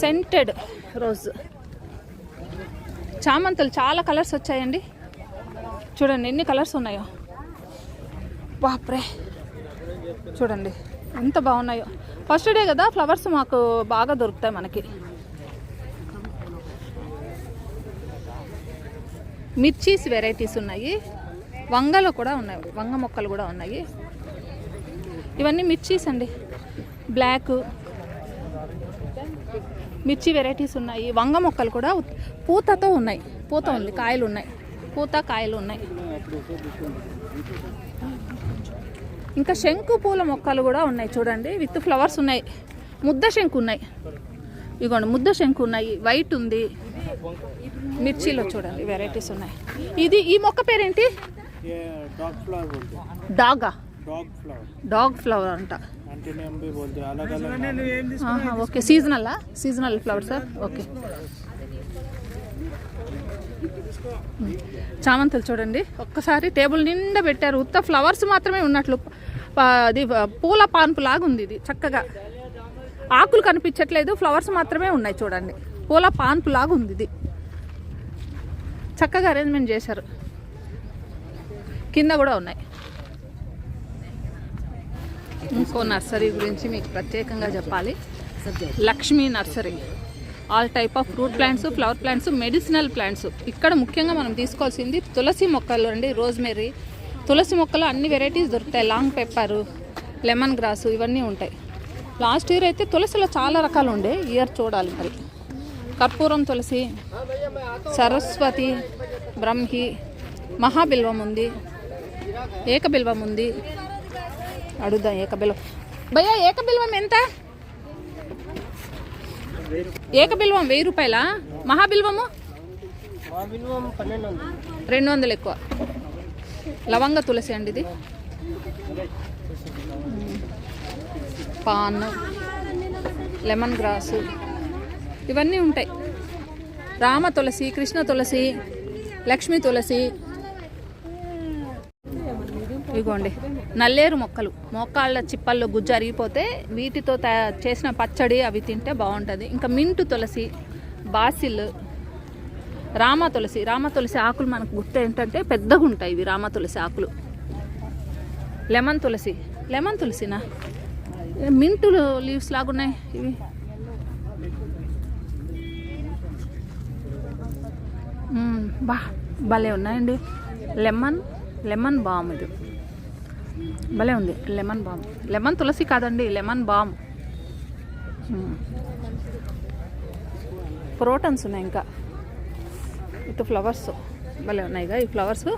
సెంటెడ్ రోజ్ చామంతులు చాలా కలర్స్ వచ్చాయండి. చూడండి ఎన్ని కలర్స్ ఉన్నాయో. బాప్రే, చూడండి ఎంత బాగున్నాయో. ఫస్ట్ డే కదా, ఫ్లవర్స్ మాకు బాగా దొరుకుతాయి మనకి. మిర్చీస్ వెరైటీస్ ఉన్నాయి, వంగలో కూడా ఉన్నాయి, వంగ మొక్కలు కూడా ఉన్నాయి. ఇవన్నీ మిర్చీస్ అండి, బ్లాక్ మిర్చి వెరైటీస్ ఉన్నాయి. వంగ మొక్కలు కూడా పూతతో ఉన్నాయి, పూత ఉంది, కాయలు ఉన్నాయి, పూత కాయలు ఉన్నాయి. ఇంకా శంకు పూల మొక్కలు కూడా ఉన్నాయి చూడండి, విత్ ఫ్లవర్స్ ఉన్నాయి. ముద్ద శంకు ఉన్నాయి, ఇదిగోండి ముద్ద శంకు ఉన్నాయి, వైట్ ఉంది. మిర్చిలో చూడండి వెరైటీస్ ఉన్నాయి. ఇది ఈ మొక్క పేరేంటి? డాగా, డాగ్ ఫ్లవర్ అంట. Okay, seasonal flower sir. Okay, చామంతులు చూడండి ఒక్కసారి టేబుల్ నిండా పెట్టారు. ఉత్త ఫ్లవర్స్ మాత్రమే ఉన్నట్లు, అది పూల పాన్పు లాగా ఉంది. ఇది చక్కగా ఆకులు కనిపించట్లేదు, ఫ్లవర్స్ మాత్రమే ఉన్నాయి చూడండి. పూల పాన్పు లాగా ఉంది ఇది, చక్కగా అరేంజ్మెంట్ చేశారు. కింద కూడా ఉన్నాయి. ఇంకో నర్సరీ గురించి మీకు ప్రత్యేకంగా చెప్పాలి, Lakshmi nursery. All type of fruit plants, flower plants, medicinal plants. ఇక్కడ ముఖ్యంగా మనం తీసుకోవాల్సింది తులసి మొక్కలు అండి, రోజ్మెరీ. తులసి మొక్కలు అన్ని వెరైటీస్ దొరుకుతాయి, లాంగ్ పెప్పరు, లెమన్ గ్రాసు, ఇవన్నీ ఉంటాయి. లాస్ట్ ఇయర్ అయితే తులసిలో చాలా రకాలు ఉండే, ఇయర్ చూడాలి మరి. కర్పూరం తులసి, సరస్వతి, బ్రహ్మి, మహాబిల్వం ఉంది, ఏకబిల్వం ఉంది. అడుగుదాం ఏకబిల్వం. భయ్యా ఏకబిల్వం ఎంత? ఏకబిల్వం 1000 రూపాయలా? మహాబిల్వము 200 ఎక్కువ. లవంగ తులసి అండి ఇది. పాన్, లెమన్ గ్రాసు ఇవన్నీ ఉంటాయి. రామ తులసి, కృష్ణ తులసి, లక్ష్మీ తులసి. ఇగోండి నల్లేరు మొక్కలు, మోకాళ్ళ చిప్పల్లో గుజ్జు అరిగిపోతే వీటితో చేసిన పచ్చడి అవి తింటే బాగుంటుంది. ఇంకా మింటు తులసి, బాసిల్, రామ తులసి. రామ తులసి ఆకులు మనకు గుర్తు ఏంటంటే పెద్దగా ఉంటాయి ఇవి రామ తులసి ఆకులు. లెమన్ తులసి, లెమన్ తులసినా, మింటు లీవ్స్ లాగున్నాయి ఇవి. భలే ఉన్నాయండి. లెమన్ బామ్, ఇది భలే ఉంది. లెమన్ బామ్, లెమన్ తులసి కాదండి, లెమన్ బామ్. ప్రోటన్స్ ఉన్నాయి. ఇంకా ఇటు ఫ్లవర్స్ భలే ఉన్నాయిగా ఈ ఫ్లవర్స్.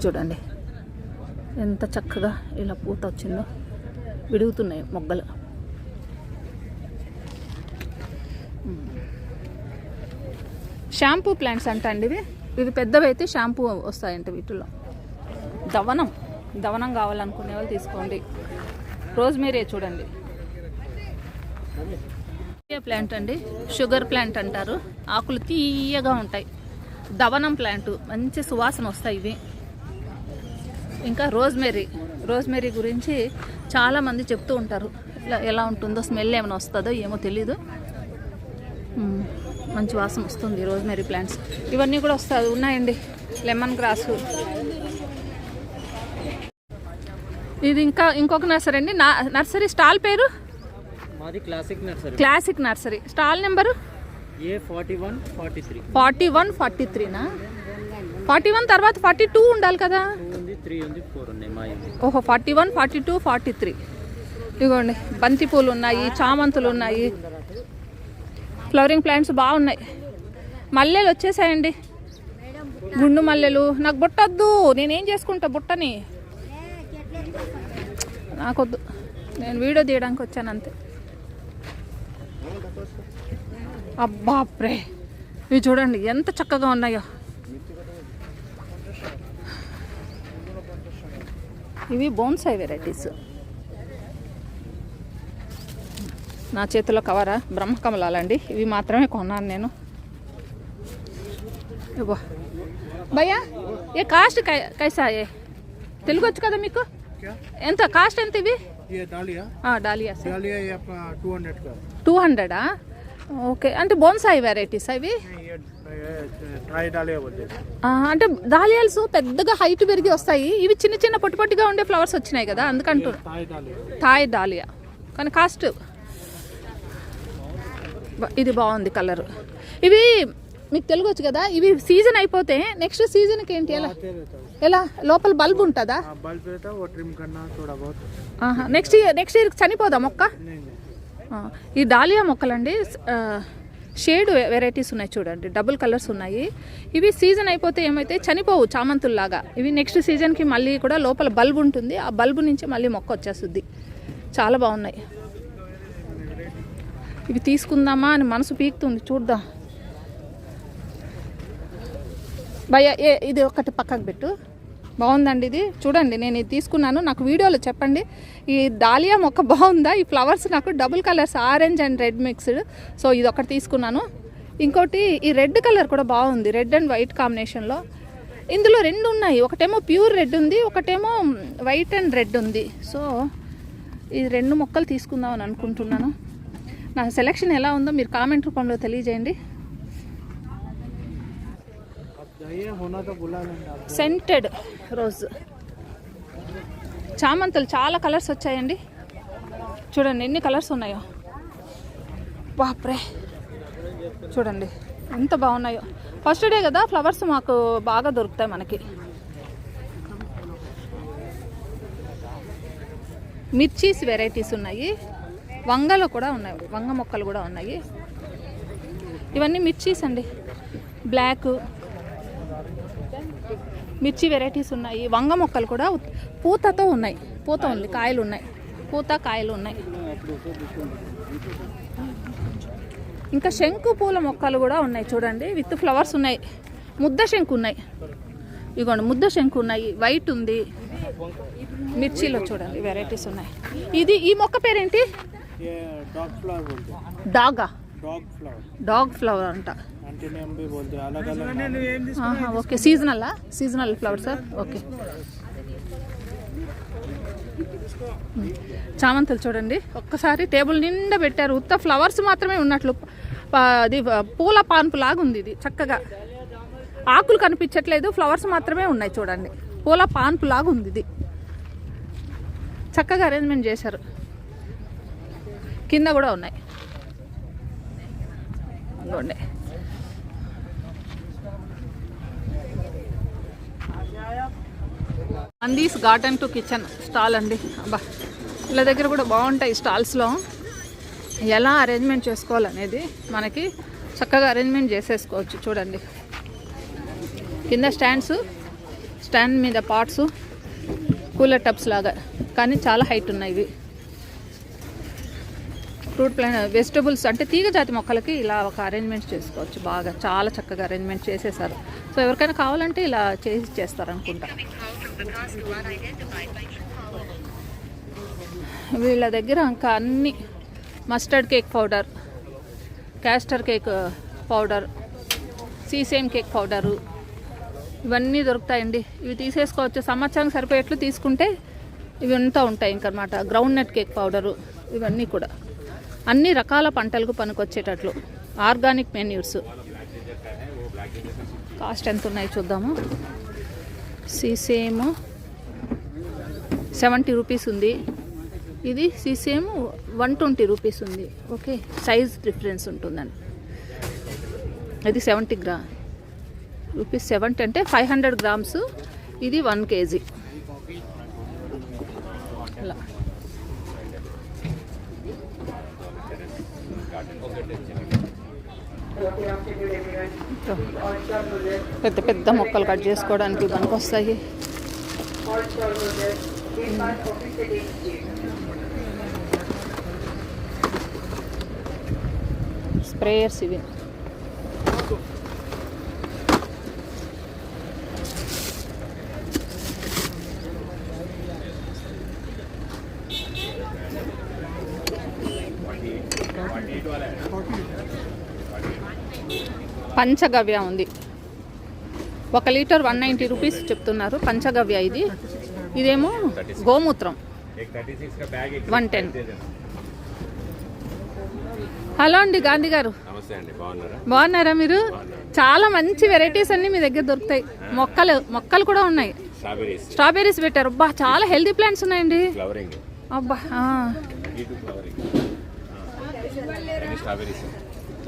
చూడండి ఎంత చక్కగా ఇలా పూత వచ్చిందో, విడుగుతున్నాయి మొగ్గలు. షాంపూ ప్లాంట్స్ అంట అండి ఇవి పెద్దవి అయితే షాంపూ వస్తాయంట వీటిలో. దవనం కావాలనుకునే వాళ్ళు తీసుకోండి. రోజ్మేరీ చూడండి, ప్లాంట్ అండి, షుగర్ ప్లాంట్ అంటారు. ఆకులు తీయగా ఉంటాయి. దవనం ప్లాంట్, మంచి సువాసన వస్తాయి ఇవి. ఇంకా రోజ్మేరీ గురించి చాలామంది చెప్తూ ఉంటారు. ఎలా ఉంటుందో, స్మెల్ ఏమైనా వస్తుందో ఏమో తెలీదు. మంచి వాసన వస్తుంది రోజ్మేరీ ప్లాంట్స్. ఇవన్నీ కూడా ఉన్నాయండి. Lemon grass. ఇది ఇంకొక నర్సరీ అండి. నర్సరీ స్టాల్ పేరు మాది classic nursery. Stall number A4143. 4143నా? 41 తర్వాత 42 ఉండాలి కదా. 3 ఉంది, 4 ఉన్నాయి మా ఇంటి. ఓహో, 41, 42, 43. ఇదిగోండి బంతి పూలు ఉన్నాయి, చామంతులు ఉన్నాయి, ఫ్లవరింగ్ ప్లాంట్స్ బాగున్నాయి. మల్లెలు వచ్చేసాయండి, గుండు మల్లెలు. నాకు బుట్టొద్దు, నేనేం చేసుకుంటా బుట్టని, నాకొద్దు. నేను వీడియో తీయడానికి వచ్చాను అంతే. అబ్బాప్రే, ఇవి చూడండి ఎంత చక్కగా ఉన్నాయో. ఇవి బోన్సాయి వెరైటీస్. నా చేతిలో కవరా బ్రహ్మకమలాలండి. ఇవి మాత్రమే కొన్నాను నేను. ఇవ్వ భయ్యా, ఏ కాస్ట్ కైసా? ఏ తెలుగు వచ్చు కదా మీకు? ఎంత కాస్ట్ ఎంత ఇవి? డాలియా 200. ఓకే, అంటే బోన్సాయి వెరైటీస్ ఇవి. అంటే డాలియాల్స్ పెద్దగా హైట్ పెరిగి వస్తాయి. ఇవి చిన్న చిన్న పొట్టి పొట్టిగా ఉండే ఫ్లవర్స్ వచ్చినాయి కదా, అందుకంటూ థాయ్ డాలియా. కానీ కాస్ట్ ఇది బాగుంది కలర్. ఇవి మీకు తెలుగు వచ్చు కదా. ఇవి సీజన్ అయిపోతే నెక్స్ట్ సీజన్కి ఏంటి? ఎలా లోపల బల్బ్ ఉంటుందా? నెక్స్ట్ ఇయర్ చనిపోదా మొక్క? ఈ డాలియా మొక్కలండి, షేడ్ వెరైటీస్ ఉన్నాయి చూడండి, డబుల్ కలర్స్ ఉన్నాయి. ఇవి సీజన్ అయిపోతే ఏమైతే చనిపోవు చామంతుల్లాగా. ఇవి నెక్స్ట్ సీజన్కి మళ్ళీ కూడా లోపల బల్బ్ ఉంటుంది, ఆ బల్బు నుంచి మళ్ళీ మొక్క వచ్చేస్తుంది. చాలా బాగున్నాయి. ఇవి తీసుకుందామా అని మనసు పీకుతుంది, చూద్దాం. భయ్యా ఇది ఒకటి పక్కకు పెట్టు. బాగుందండి ఇది, చూడండి. నేను ఇది తీసుకున్నాను, నాకు వీడియోలో చెప్పండి ఈ డాలియా మొక్క బాగుందా. ఈ ఫ్లవర్స్ నాకు double colours, orange and red mixed. So ఇది ఒకటి తీసుకున్నాను. ఇంకోటి ఈ రెడ్ కలర్ కూడా బాగుంది, రెడ్ అండ్ వైట్ కాంబినేషన్లో. ఇందులో 2 ఉన్నాయి, ఒకటేమో ప్యూర్ రెడ్ ఉంది, ఒకటేమో వైట్ అండ్ రెడ్ ఉంది. సో ఈ 2 మొక్కలు తీసుకుందామని అనుకుంటున్నాను. నా సెలెక్షన్ ఎలా ఉందో మీరు కామెంట్ రూపంలో తెలియజేయండి. సెంటెడ్ రోజ్, చామంతులు చాలా కలర్స్ వచ్చాయండి. చూడండి ఎన్ని కలర్స్ ఉన్నాయో. బాప్రే, చూడండి ఎంత బాగున్నాయో. ఫస్ట్ డే కదా ఫ్లవర్స్ మాకు బాగా దొరుకుతాయి మనకి. మిర్చీస్ వెరైటీస్ ఉన్నాయి, వంగలు కూడా ఉన్నాయి, వంగ మొక్కలు కూడా ఉన్నాయి. ఇవన్నీ మిర్చీస్ అండి, బ్లాక్ మిర్చి వెరైటీస్ ఉన్నాయి. వంగ మొక్కలు కూడా పూతతో ఉన్నాయి, పూత ఉంది, కాయలు ఉన్నాయి, పూత కాయలు ఉన్నాయి. ఇంకా శంకు పూల మొక్కలు కూడా ఉన్నాయి చూడండి, విత్ ఫ్లవర్స్ ఉన్నాయి. ముద్ద శంకు ఉన్నాయి, ఇగోండి ముద్ద శంకు ఉన్నాయి, వైట్ ఉంది. మిర్చిలో చూడండి వెరైటీస్ ఉన్నాయి. ఇది ఈ మొక్క పేరేంటి? ये डॉग फ्लावर बोलते हैं, డాగా? डॉग फ्लावर డాగ్ ఫ్లవర్ అంట. आंटी नेम भी बोलते हैं, अलग अलग ఆహా, okay. Seasonal flower sir. Okay. చామంతులు చూడండి ఒక్కసారి టేబుల్ నిండా పెట్టారు. ఉత్త ఫ్లవర్స్ మాత్రమే ఉన్నట్లు అది పూల పాన్పు లాగా ఉంది. ఇది చక్కగా ఆకులు కనిపించట్లేదు, ఫ్లవర్స్ మాత్రమే ఉన్నాయి. చూడండి పూల పాన్పు లాగా ఉంది. ఇది చక్కగా అరేంజ్మెంట్ చేశారు. కింద కూడా ఉన్నాయి. ఇదిగోండి. అందీస్ గార్డెన్ టు కిచెన్ స్టాల్ అండి. అబ్బా వీళ్ళ దగ్గర కూడా బాగుంటాయి స్టాల్స్లో. ఎలా అరేంజ్మెంట్ చేసుకోవాలనేది మనకి చక్కగా అరేంజ్మెంట్ చేసేసుకోవచ్చు. చూడండి కింద స్టాండ్ మీద పాట్స్, కూలర్ టబ్స్ లాగా, కానీ చాలా హైట్ ఉన్నాయి ఇవి. ఫ్రూట్ ప్లాంట్, వెజిటబుల్స్ అంటే తీగ జాతి మొక్కలకి ఇలా ఒక అరేంజ్మెంట్ చేసుకోవచ్చు. బాగా చాలా చక్కగా అరేంజ్మెంట్ చేసేసారు. సో ఎవరికైనా కావాలంటే ఇలా చేస్తారు అనుకుంటా. వీళ్ళ దగ్గర ఇంకా అన్ని mustard cake powder, castor cake powder, sesame cake powder, ఇవన్నీ దొరుకుతాయండి. ఇవి తీసేసుకోవచ్చు. సంవత్సరానికి సరిపోయేట్లు తీసుకుంటే ఇవి అంతా ఉంటాయి ఇంకనమాట. గ్రౌండ్ నట్ కేక్ పౌడరు, ఇవన్నీ కూడా అన్ని రకాల పంటలకు పనికొచ్చేటట్లు ఆర్గానిక్ మెన్యూర్స్. కాస్ట్ ఎంత ఉన్నాయి చూద్దాము. సీసేమ్ 70 రూపీస్ ఉంది. ఇది సీసేమ్ 120 రూపీస్ ఉంది. ఓకే, సైజ్ డిఫరెన్స్ ఉంటుందండి. ఇది 70 రూపీస్. 70 అంటే 500 గ్రామ్స్. ఇది 1 kg. అలా పెద్ద పెద్ద మొక్కలు కట్ చేసుకోవడానికి పనికొస్తాయి. స్ప్రేయర్స్ ఇవి. పంచగవ్య ఉంది. 1 లీటర్ 190 రూపీస్ చెప్తున్నారు. పంచగవ్య ఇది. ఇదేమో గోమూత్రం 110. హలో అండి గాంధీ గారు, బాగున్నారా మీరు? చాలా మంచి వెరైటీస్ అన్ని మీ దగ్గర దొరుకుతాయి. మొక్కలు కూడా ఉన్నాయి. స్ట్రాబెర్రీస్ పెట్టారు. అబ్బా చాలా హెల్దీ ప్లాంట్స్ ఉన్నాయండి. అబ్బా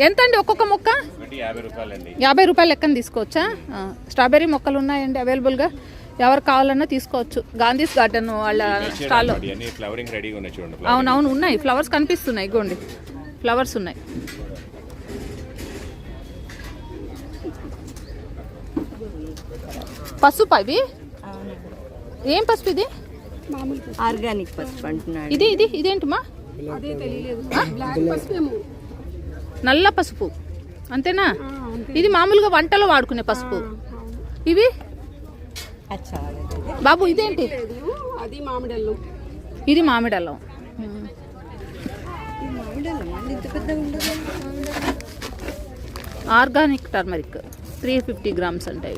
ఎంత అండి ఒక్కొక్క మొక్క? 50 రూపాయలు లెక్కన తీసుకోవచ్చా? స్ట్రాబెర్రీ మొక్కలు ఉన్నాయండి అవైలబుల్గా. ఎవరు కావాలన్నా తీసుకోవచ్చు. గాంధీస్ గార్డెన్ వాళ్ళ స్టాల్లో. అవునవును ఉన్నాయి. ఫ్లవర్స్ కనిపిస్తున్నాయి. ఇగోండి ఫ్లవర్స్ ఉన్నాయి. పసుపు అవి ఏం పసుపు ఇది? ఆర్గానిక్ పసుపు అంటున్నాడు. ఇదేంటమ్మా? నల్ల పసుపు అంతేనా? ఇది మామూలుగా వంటలో వాడుకునే పసుపు. ఇవి బాబు ఇదేంటి? ఇది మామిడల్లం. ఆర్గానిక్ టర్మరిక్ 350 గ్రామ్స్ అంటే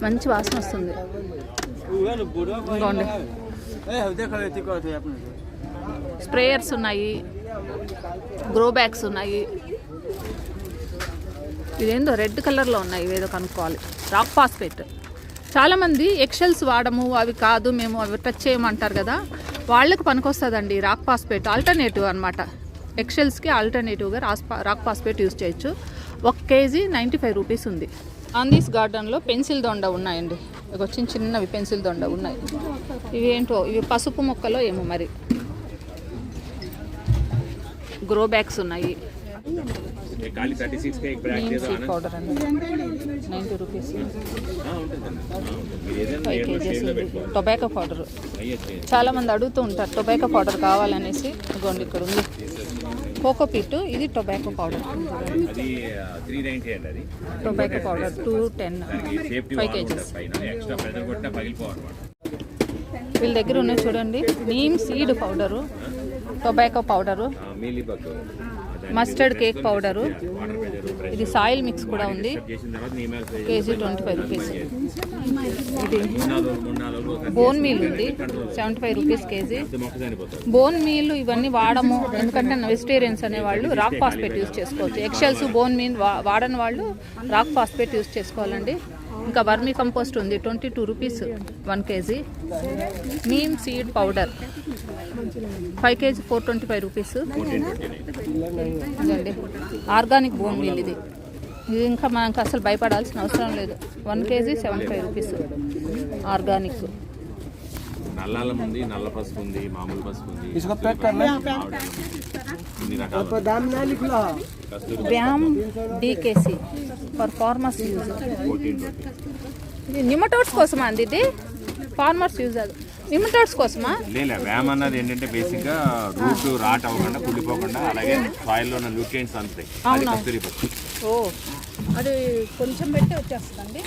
మంచి వాసన వస్తుంది. స్ప్రేయర్స్ ఉన్నాయి, గ్రో బ్యాగ్స్ ఉన్నాయి. ఇదేందో రెడ్ కలర్లో ఉన్నాయి. ఇవేదో కనుక్కోవాలి. Rock phosphate. చాలామంది ఎక్షెల్స్ వాడము, అవి కాదు మేము అవి టచ్ చేయమంటారు కదా, వాళ్ళకి పనికొస్తుందండి రాక్ ఫాస్ఫేట్. ఆల్టర్నేటివ్ అనమాట. ఎక్షెల్స్కి ఆల్టర్నేటివ్గా రాక్ ఫాస్ఫేట్ యూజ్ చేయొచ్చు. 1 kg 95 రూపీస్ ఉంది. ఆందీస్ గార్డెన్లో పెన్సిల్ దొండ ఉన్నాయండి. ఇవి వచ్చిన చిన్నవి పెన్సిల్ దొండ ఉన్నాయి. ఇవి ఏంటో, ఇవి పసుపు మొక్కలో ఏమో మరి. గ్రో బ్యాగ్స్ ఉన్నాయి. పౌడర్ అండి 90 రూపీస్. 5 kgs ఉంది. Tobacco powder. చాలామంది అడుగుతూ ఉంటారు టొబాకో పౌడర్ కావాలనేసి. ఇదిగోండి ఇక్కడ ఉంది. కోకోపీట్, ఇది టొబాకో పౌడర్. అది 390 అండి. అది టొబాకో పౌడర్ 210 సేఫ్టీ 5 కేజెస్. పైన ఎక్స్ట్రా ప్రెజర్ కొట్టినా పగిలిపోవన్నమాట. వీళ్ళ దగ్గర ఉన్నాయి చూడండి, neem seed powder, tobacco powder, mealybug, mustard cake powder, ఇది సాయిల్ మిక్స్ కూడా ఉంది. చేసిన తర్వాత నీమాల్ కేజీ 25 రూపీస్. ఇది బోన్ మీల్ ఉంది 75 రూపీస్ కేజీ. మొక్క చనిపోతుంది. బోన్ మీల్ ఇవన్నీ వాడము, ఎందుకంటే వెజిటేరియన్స్ అనేవాళ్ళు రాక్ ఫాస్ఫేట్ యూజ్ చేసుకోవచ్చు. ఎక్షల్స్ బోన్ మీల్ వాడని వాళ్ళు రాక్ ఫాస్ఫేట్ యూజ్ చేసుకోవాలండి. ఇంకా వర్మీ కంపోస్ట్ ఉంది 22 rupees 1 KG. Neem seed powder 5 KG 425 rupees. ఇదండి ఆర్గానిక్ బోన్ మీల్. ఇది ఇంకా మనకు అసలు భయపడాల్సిన అవసరం లేదు. 1 కేజీ 75 రూపీస్ ఆర్గానిక్. నల్లాలం ఉంది, నల్ల పసుపు ఉంది, మామూలు పసుపు ఉంది. ఇన్ని రకాలు. వ్యామ్ డీకేసీ ఫర్ ఫార్మర్స్ యూజ్. 1420. ఇది నిమటోడ్స్ కోసమా అండి? ఇది ఫార్మర్స్ యూజ్, అది నిమటోడ్స్ కోసమా? లేదు, వ్యామ్ అన్నది ఏంటంటే బేసిక్ గా రూట్ రాట్ అవ్వకుండా కుళ్ళిపోకుండా, అలాగే సాయిల్ లో ఉన్న న్యూట్రియంట్స్ అంతాయి. అది కస్తూరి పసుపు. ఓ, అది కొంచెం పెట్టి వచ్చేస్తుందండి.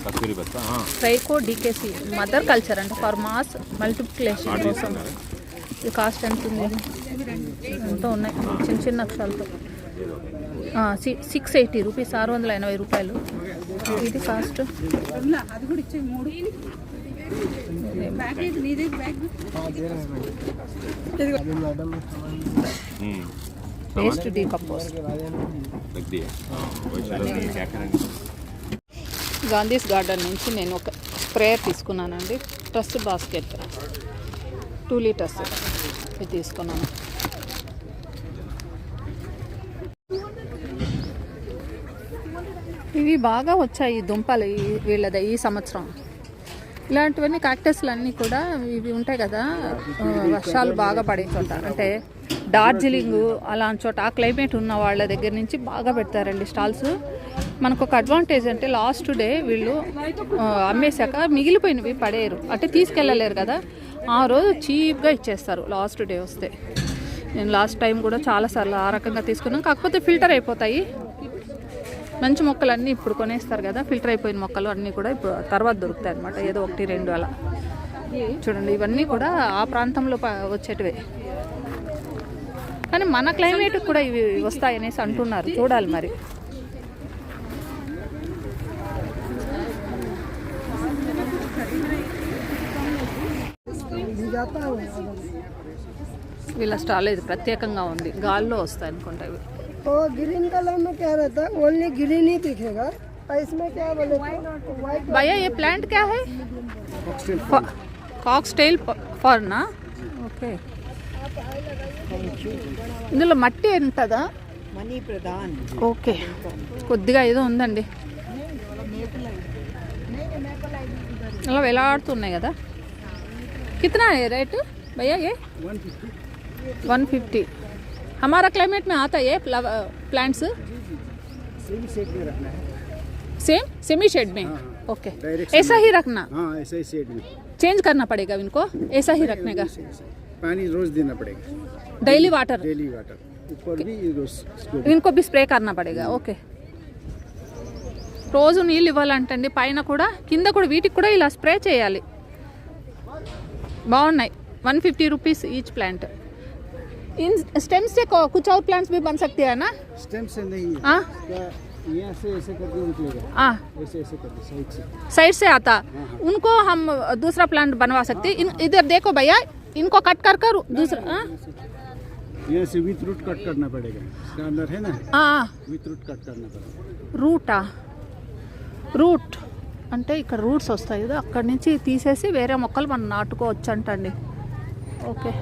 కస్తూరి పసుపు. ట్రైకో డీకేసీ మదర్ కల్చర్ అంటే ఫర్ మాస్ మల్టిప్లికేషన్ కోసం. ఇది కాస్ట్ ఎంత ఉంది? ఎంతో ఉన్నాయి చిన్న చిన్న అక్షరాలతో. 680 రూపీస్, 680 రూపాయలు. ఇది cost. Paste decompose. Gandhi's garden నుంచి నేను ఒక స్ప్రేయర్ తీసుకున్నానండి. ట్రస్ట్ బాస్కెట్ 2 లీటర్స్ ఇది తీసుకున్నాను. ఇవి బాగా వచ్చాయి దుంపలు వీళ్ళది ఈ సంవత్సరం. ఇలాంటివన్నీ కాక్టస్లు అన్నీ కూడా ఇవి ఉంటాయి కదా, వర్షాలు బాగా పడే చోట, అంటే డార్జిలింగ్ అలాంటి చోట ఆ క్లైమేట్ ఉన్న వాళ్ళ దగ్గర నుంచి బాగా పెడతారండి స్టాల్స్. మనకు ఒక అడ్వాంటేజ్ అంటే లాస్ట్ డే వీళ్ళు అమ్మేశాక మిగిలిపోయినవి పడేయరు, అంటే తీసుకెళ్ళలేరు కదా, ఆ రోజు చీప్గా ఇచ్చేస్తారు లాస్ట్ డే వస్తే. నేను లాస్ట్ టైం కూడా చాలాసార్లు ఆ రకంగా తీసుకున్నాను. కాకపోతే ఫిల్టర్ అయిపోతాయి. మంచి మొక్కలు అన్నీ ఇప్పుడు కొనేస్తారు కదా, ఫిల్టర్ అయిపోయిన మొక్కలు అన్నీ కూడా ఇప్పుడు తర్వాత దొరుకుతాయి అన్నమాట, ఏదో 1-2 అలా. చూడండి ఇవన్నీ కూడా ఆ ప్రాంతంలో వచ్చేటివే, కానీ మన క్లైమేట్ కూడా ఇవి వస్తాయనేసి అంటున్నారు. చూడాలి మరి. వీళ్ళ స్టాల్ ఇది ప్రత్యేకంగా ఉంది, గాల్లో వస్తాయి అనుకుంటా ఇవి. तो ग्रीन कलर में क्या रहता है, ओनली ग्रीन ही दिखेगा, और इसमें क्या बोले व्हाइट. भैया ये प्लांट क्या है? కాక్స్టైల్ ఫర్నా. ఓకే, ఇందులో మట్టి ఎంతదా? మనీ ప్రధాన్. ఓకే, కొద్దిగా ఏదో ఉందండి. అలా వేలాడుతున్నాయి కదా. కిतना है रेट भैया ये? 150. हमारा क्लाइमेट में आता है प्लांट्स सेम सेमी शेड में. ओके, ऐसा ही रखना. हाँ, ऐसा ही शेड में चेंज करना पड़ेगा इनको, ऐसा ही रखने का. पानी रोज देना पड़ेगा, डेली वाटर. Daily water. ऊपर भी रोज इनको भी स्प्रे करना पड़ेगा. ఓకే, రోజు నీళ్ళు ఇవ్వాలంటండి, పైన కూడా కింద కూడా వీటికి కూడా ఇలా స్ప్రే చేయాలి. బాగున్నాయి. 150 रुपीस ईच प्लांट. इन स्टेम से कुछ और प्लांट्स भी बन सकते हैं ना? स्टेम से नहीं, हाँ, यहाँ से ऐसे करके निकलेगा, हाँ, ऐसे ऐसे करके साइड से आता. उनको हम दूसरा प्लांट बनवा सकते हैं. इधर देखो भैया, इनको कट कर कर दूसरा. यहाँ से विथ रूट कट करना पड़ेगा, इसका अंदर है ना, हाँ, विथ रूट कट करना पड़ेगा. రూటా? రూట్ అంటే ఇక్కడ రూట్స్ వస్తాయి కదా, అక్కడి నుంచి తీసేసి వేరే మొక్కలు మనం నాటుకోవచ్చు అంటండి. ఓకే,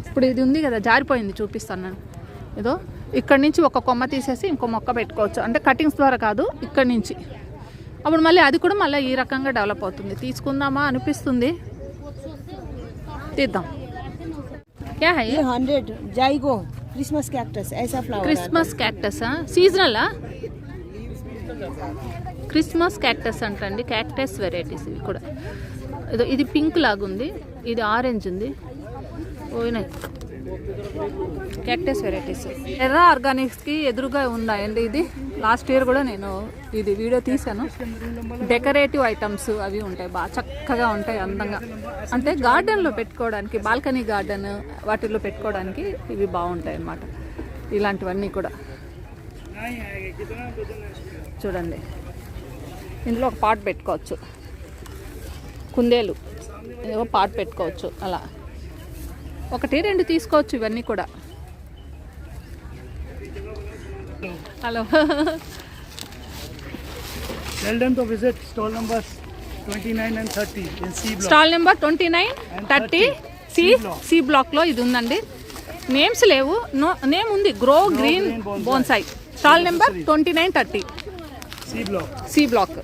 ఇప్పుడు ఇది ఉంది కదా, జారిపోయింది, చూపిస్తాను నేను. ఏదో ఇక్కడి నుంచి ఒక కొమ్మ తీసేసి ఇంకో మొక్క పెట్టుకోవచ్చు, అంటే కటింగ్స్ ద్వారా కాదు, ఇక్కడి నుంచి. అప్పుడు మళ్ళీ అది కూడా మళ్ళీ ఈ రకంగా డెవలప్ అవుతుంది. తీసుకుందామా అనిపిస్తుంది, తీద్దాం. क्या है ये? 100 जाइगो क्रिसमस कैक्टस, ऐसा फ्लावर. క్రిస్మస్ క్యాక్టస్ సీజనలా? క్రిస్మస్ క్యాక్టస్ అంటండి, క్యాక్టస్ వెరైటీస్ ఇవి కూడా. ఇది పింక్ లాగా ఉంది, ఇది ఆరెంజ్ ఉంది, పోయినాయి. క్యాక్టస్ వెరైటీస్ ఎర్రా ఆర్గానిక్స్కి ఎదురుగా ఉందండి. ఇది లాస్ట్ ఇయర్ కూడా నేను ఇది వీడియో తీసాను. డెకరేటివ్ ఐటమ్స్ అవి ఉంటాయి, బాగా చక్కగా ఉంటాయి, అందంగా. అంటే గార్డెన్లో పెట్టుకోవడానికి, బాల్కనీ గార్డెన్ వాటిల్లో పెట్టుకోవడానికి ఇవి బాగుంటాయి అన్నమాట. ఇలాంటివన్నీ కూడా చూడండి. ఇందులో ఒక పాట్ పెట్టుకోవచ్చు, కుందేలు ఏవో పాట్ పెట్టుకోవచ్చు. అలా 1-2 తీసుకోవచ్చు ఇవన్నీ కూడా. Hello, Tell them to visit stall numbers 29 and 30 in C block. Stall number 29, 30 C బ్లాక్లో ఇది ఉందండి. నేమ్స్ లేవు, నేమ్ ఉంది, grow green bonsai. Stall number 29, 30 C block.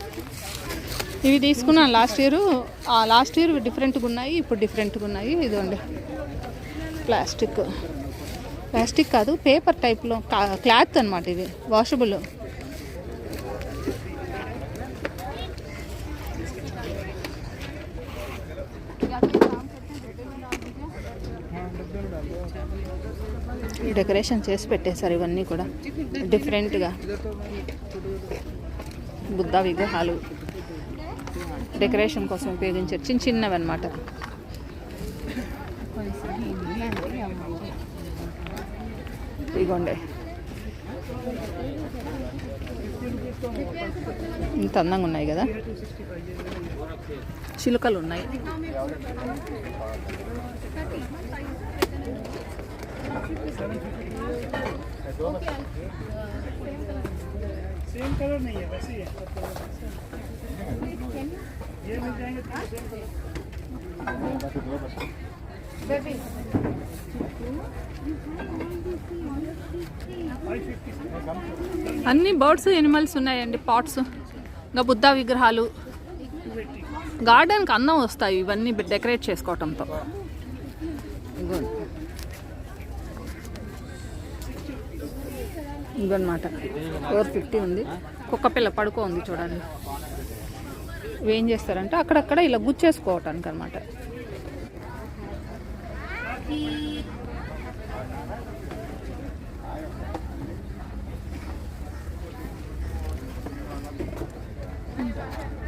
ఇవి తీసుకున్నాను లాస్ట్ ఇయర్. లాస్ట్ ఇయర్ డిఫరెంట్గా ఉన్నాయి, ఇప్పుడు డిఫరెంట్గా ఉన్నాయి. ఇదిగోండి, ప్లాస్టిక్ కాదు, పేపర్ టైప్లో క్లాత్ అనమాట. ఇది వాషబుల్. డెకరేషన్ చేసి పెట్టేశారు ఇవన్నీ కూడా డిఫరెంట్గా. బుద్ధ విగ్రహాలు డెకరేషన్ కోసం ఉపయోగించారు, చిన్నవి అనమాట. ఇగోండి, ఇంత అందంగా ఉన్నాయి కదా. చిలుకలు ఉన్నాయి. सेम कलर नहीं है, वैसे ही है। ये मिल जाएंगे అన్ని బర్డ్స్, ఎనిమల్స్ ఉన్నాయండి, పాట్స్. ఇంకా బుద్ధ విగ్రహాలు. గార్డెన్కి అందం వస్తాయి ఇవన్నీ డెకరేట్ చేసుకోవటంతో. ఇదన్నమాట. 450 ఉంది. కుక్క పిల్ల పడుకో ఉంది చూడండి. ఇవేం చేస్తారంటే అక్కడక్కడ ఇలా గుచ్చేసుకోవటానికి అనమాట.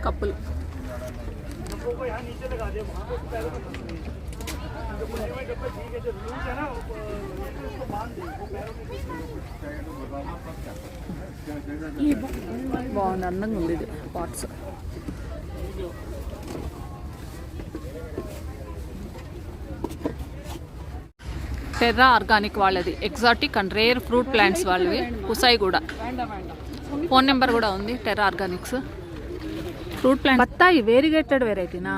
కప్పులు. బాగుంది, అందంగా ఉంది ఇది పాట్స్. టెర్రా ఆర్గానిక్ వాళ్ళది, exotic and rare fruit plants వాళ్ళవి, కుసాయి కూడా. ఫోన్ నెంబర్ కూడా ఉంది. Terra Organics fruit plant. బత్తాయి వేరిగేటెడ్ వెరైటీనా?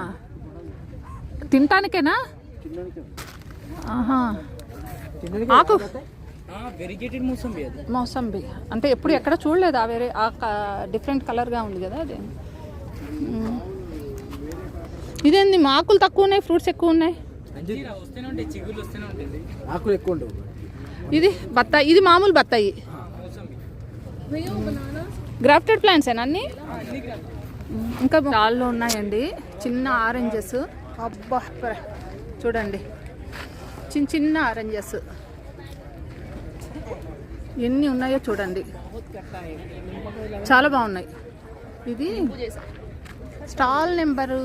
తినటానికేనా? ఆహా, ఆకు మౌసంబి అంటే ఎప్పుడు ఎక్కడ చూడలేదు. వేరే డిఫరెంట్ కలర్గా ఉంది కదా అది. ఇదేంది, ఆకులు తక్కువ ఉన్నాయి, ఫ్రూట్స్ ఎక్కువ ఉన్నాయి. ఆకులు ఎక్కువ ఉండవు. ఇది బత్తాయి, ఇది మామూలు బత్తాయి. గ్రాఫ్టెడ్ ప్లాంట్స్ ఏనా అన్ని? ఇంకా చాల్లో ఉన్నాయండి చిన్న ఆరెంజెస్. అబ్బా చూడండి, చిన్న ఆరెంజెస్ ఎన్ని ఉన్నాయో చూడండి, చాలా బాగున్నాయి. ఇది stall number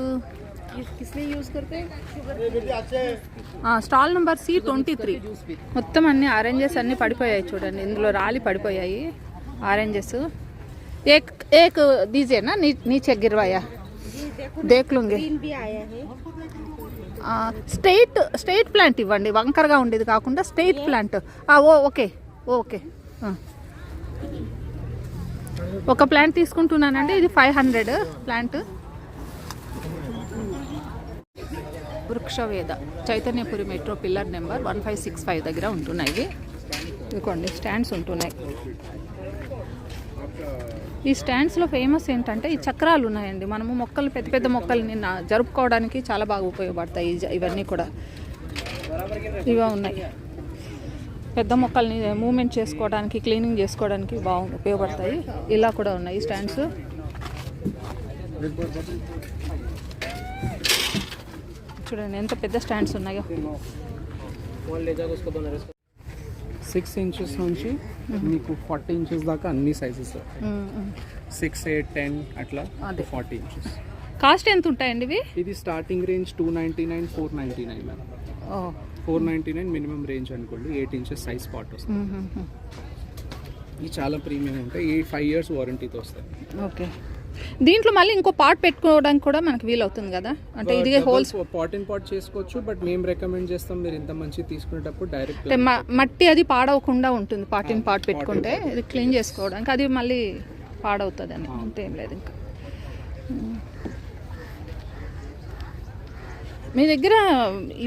stall number C23. మొత్తం అన్ని ఆరెంజెస్ అన్నీ పడిపోయాయి చూడండి, ఇందులో రాలి పడిపోయాయి ఆరెంజెస్. एक दीजिए ना, नीचे गिरवाया, देख लूंगे. స్ట్రైట్ ప్లాంట్ ఇవ్వండి, వంకరగా ఉండేది కాకుండా స్ట్రైట్ ప్లాంట్. Okay okay. ఒక ప్లాంట్ తీసుకుంటున్నానండి. ఇది 500 plant. Vrikshaveda Chaitanyapuri metro pillar number 1565 దగ్గర ఉంటున్నాయి. ఇదిగోండి స్టాండ్స్ ఉంటున్నాయి. ఈ స్టాండ్స్లో ఫేమస్ ఏంటంటే ఈ చక్రాలు ఉన్నాయండి. మనము మొక్కలు, పెద్ద పెద్ద మొక్కల్ని జరుపుకోవడానికి చాలా బాగా ఉపయోగపడతాయి ఇవన్నీ కూడా. ఇవి ఉన్నాయి, పెద్ద మొక్కల్ని మూవ్మెంట్ చేసుకోవడానికి, క్లీనింగ్ చేసుకోవడానికి బాగా ఉపయోగపడతాయి. ఇలా కూడా ఉన్నాయి స్టాండ్స్. చూడండి ఎంత పెద్ద స్టాండ్స్ ఉన్నాయో. సిక్స్ ఇంచెస్ నుంచి మీకు 40 ఇంచెస్ దాకా అన్ని సైజెస్ 6, 8, 10 అట్లా 40 ఇంచెస్. కాస్ట్ ఎంత ఉంటాయండి ఇవి? ఇది starting range 299, 499 madam. 499 minimum range అనుకోండి. 8 ఇంచెస్ సైజ్ పార్ట్ వస్తుంది. ఇది చాలా ప్రీమియం ఉంటాయి. ఈ 5 years వారంటీతో వస్తాయి. ఓకే. దీంట్లో మళ్ళీ ఇంకో పార్ట్ పెట్టుకోవడానికి కూడా మనకి వీలు అవుతుంది కదా, అంటే ఇది హోల్స్ పాట్ ఇన్ పాట్ చేసుకోవచ్చు. బట్ మేము రికమెండ్ చేస్తాం మీరు ఇంత మంచి తీసుకునేటప్పుడు డైరెక్ట్ మట్టి అది పాడవకుండా ఉంటుంది. పార్ట్ ఇన్ పార్ట్ పెట్టుకుంటే ఇది క్లీన్ చేసుకోవడానికి, అది మళ్ళీ పాడవుతుంది అని అంతేం లేదు. ఇంకా మీ దగ్గర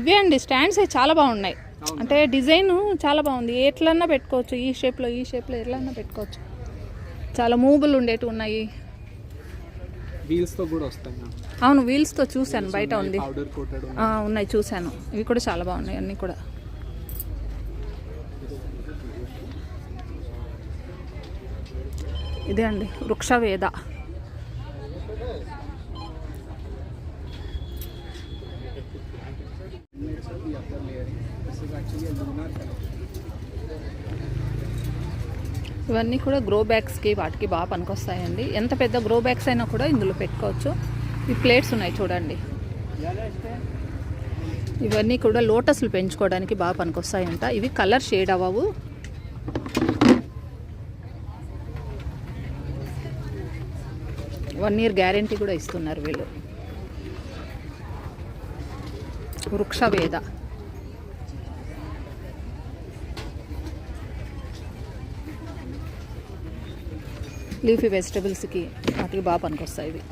ఇవే అండి స్టాండ్స్ చాలా బాగున్నాయి. అంటే డిజైన్ చాలా బాగుంది. ఎట్లన్నా పెట్టుకోవచ్చు, ఈ షేప్లో ఎట్లన్నా పెట్టుకోవచ్చు. చాలా మూవబుల్ ఉండేటివి ఉన్నాయి. వీల్స్తో కూడా వస్తాయి. అవును, వీల్స్తో చూశాను, బయట ఉంది. పౌడర్ కోటెడ్ ఉన్నాయి, చూశాను. ఇవి కూడా చాలా బాగున్నాయి అన్నీ కూడా. ఇదే అండి వృక్షవేద. ఇవన్నీ కూడా గ్రో బ్యాగ్స్కి వాటికి బాగా పనికొస్తాయండి. ఎంత పెద్ద గ్రో బ్యాగ్స్ అయినా కూడా ఇందులో పెట్టుకోవచ్చు. ఈ ప్లేట్స్ ఉన్నాయి చూడండి. ఇవన్నీ కూడా లోటస్లు పెంచుకోవడానికి బాగా పనికొస్తాయంట. ఇవి కలర్ షేడ్ అవ్వవు. వన్ ఇయర్ గ్యారెంటీ కూడా ఇస్తున్నారు వీళ్ళు. వృక్షవేద. లీఫీ వెజిటబుల్స్కి వాటికి బాగా పనికొస్తాయి ఇవి.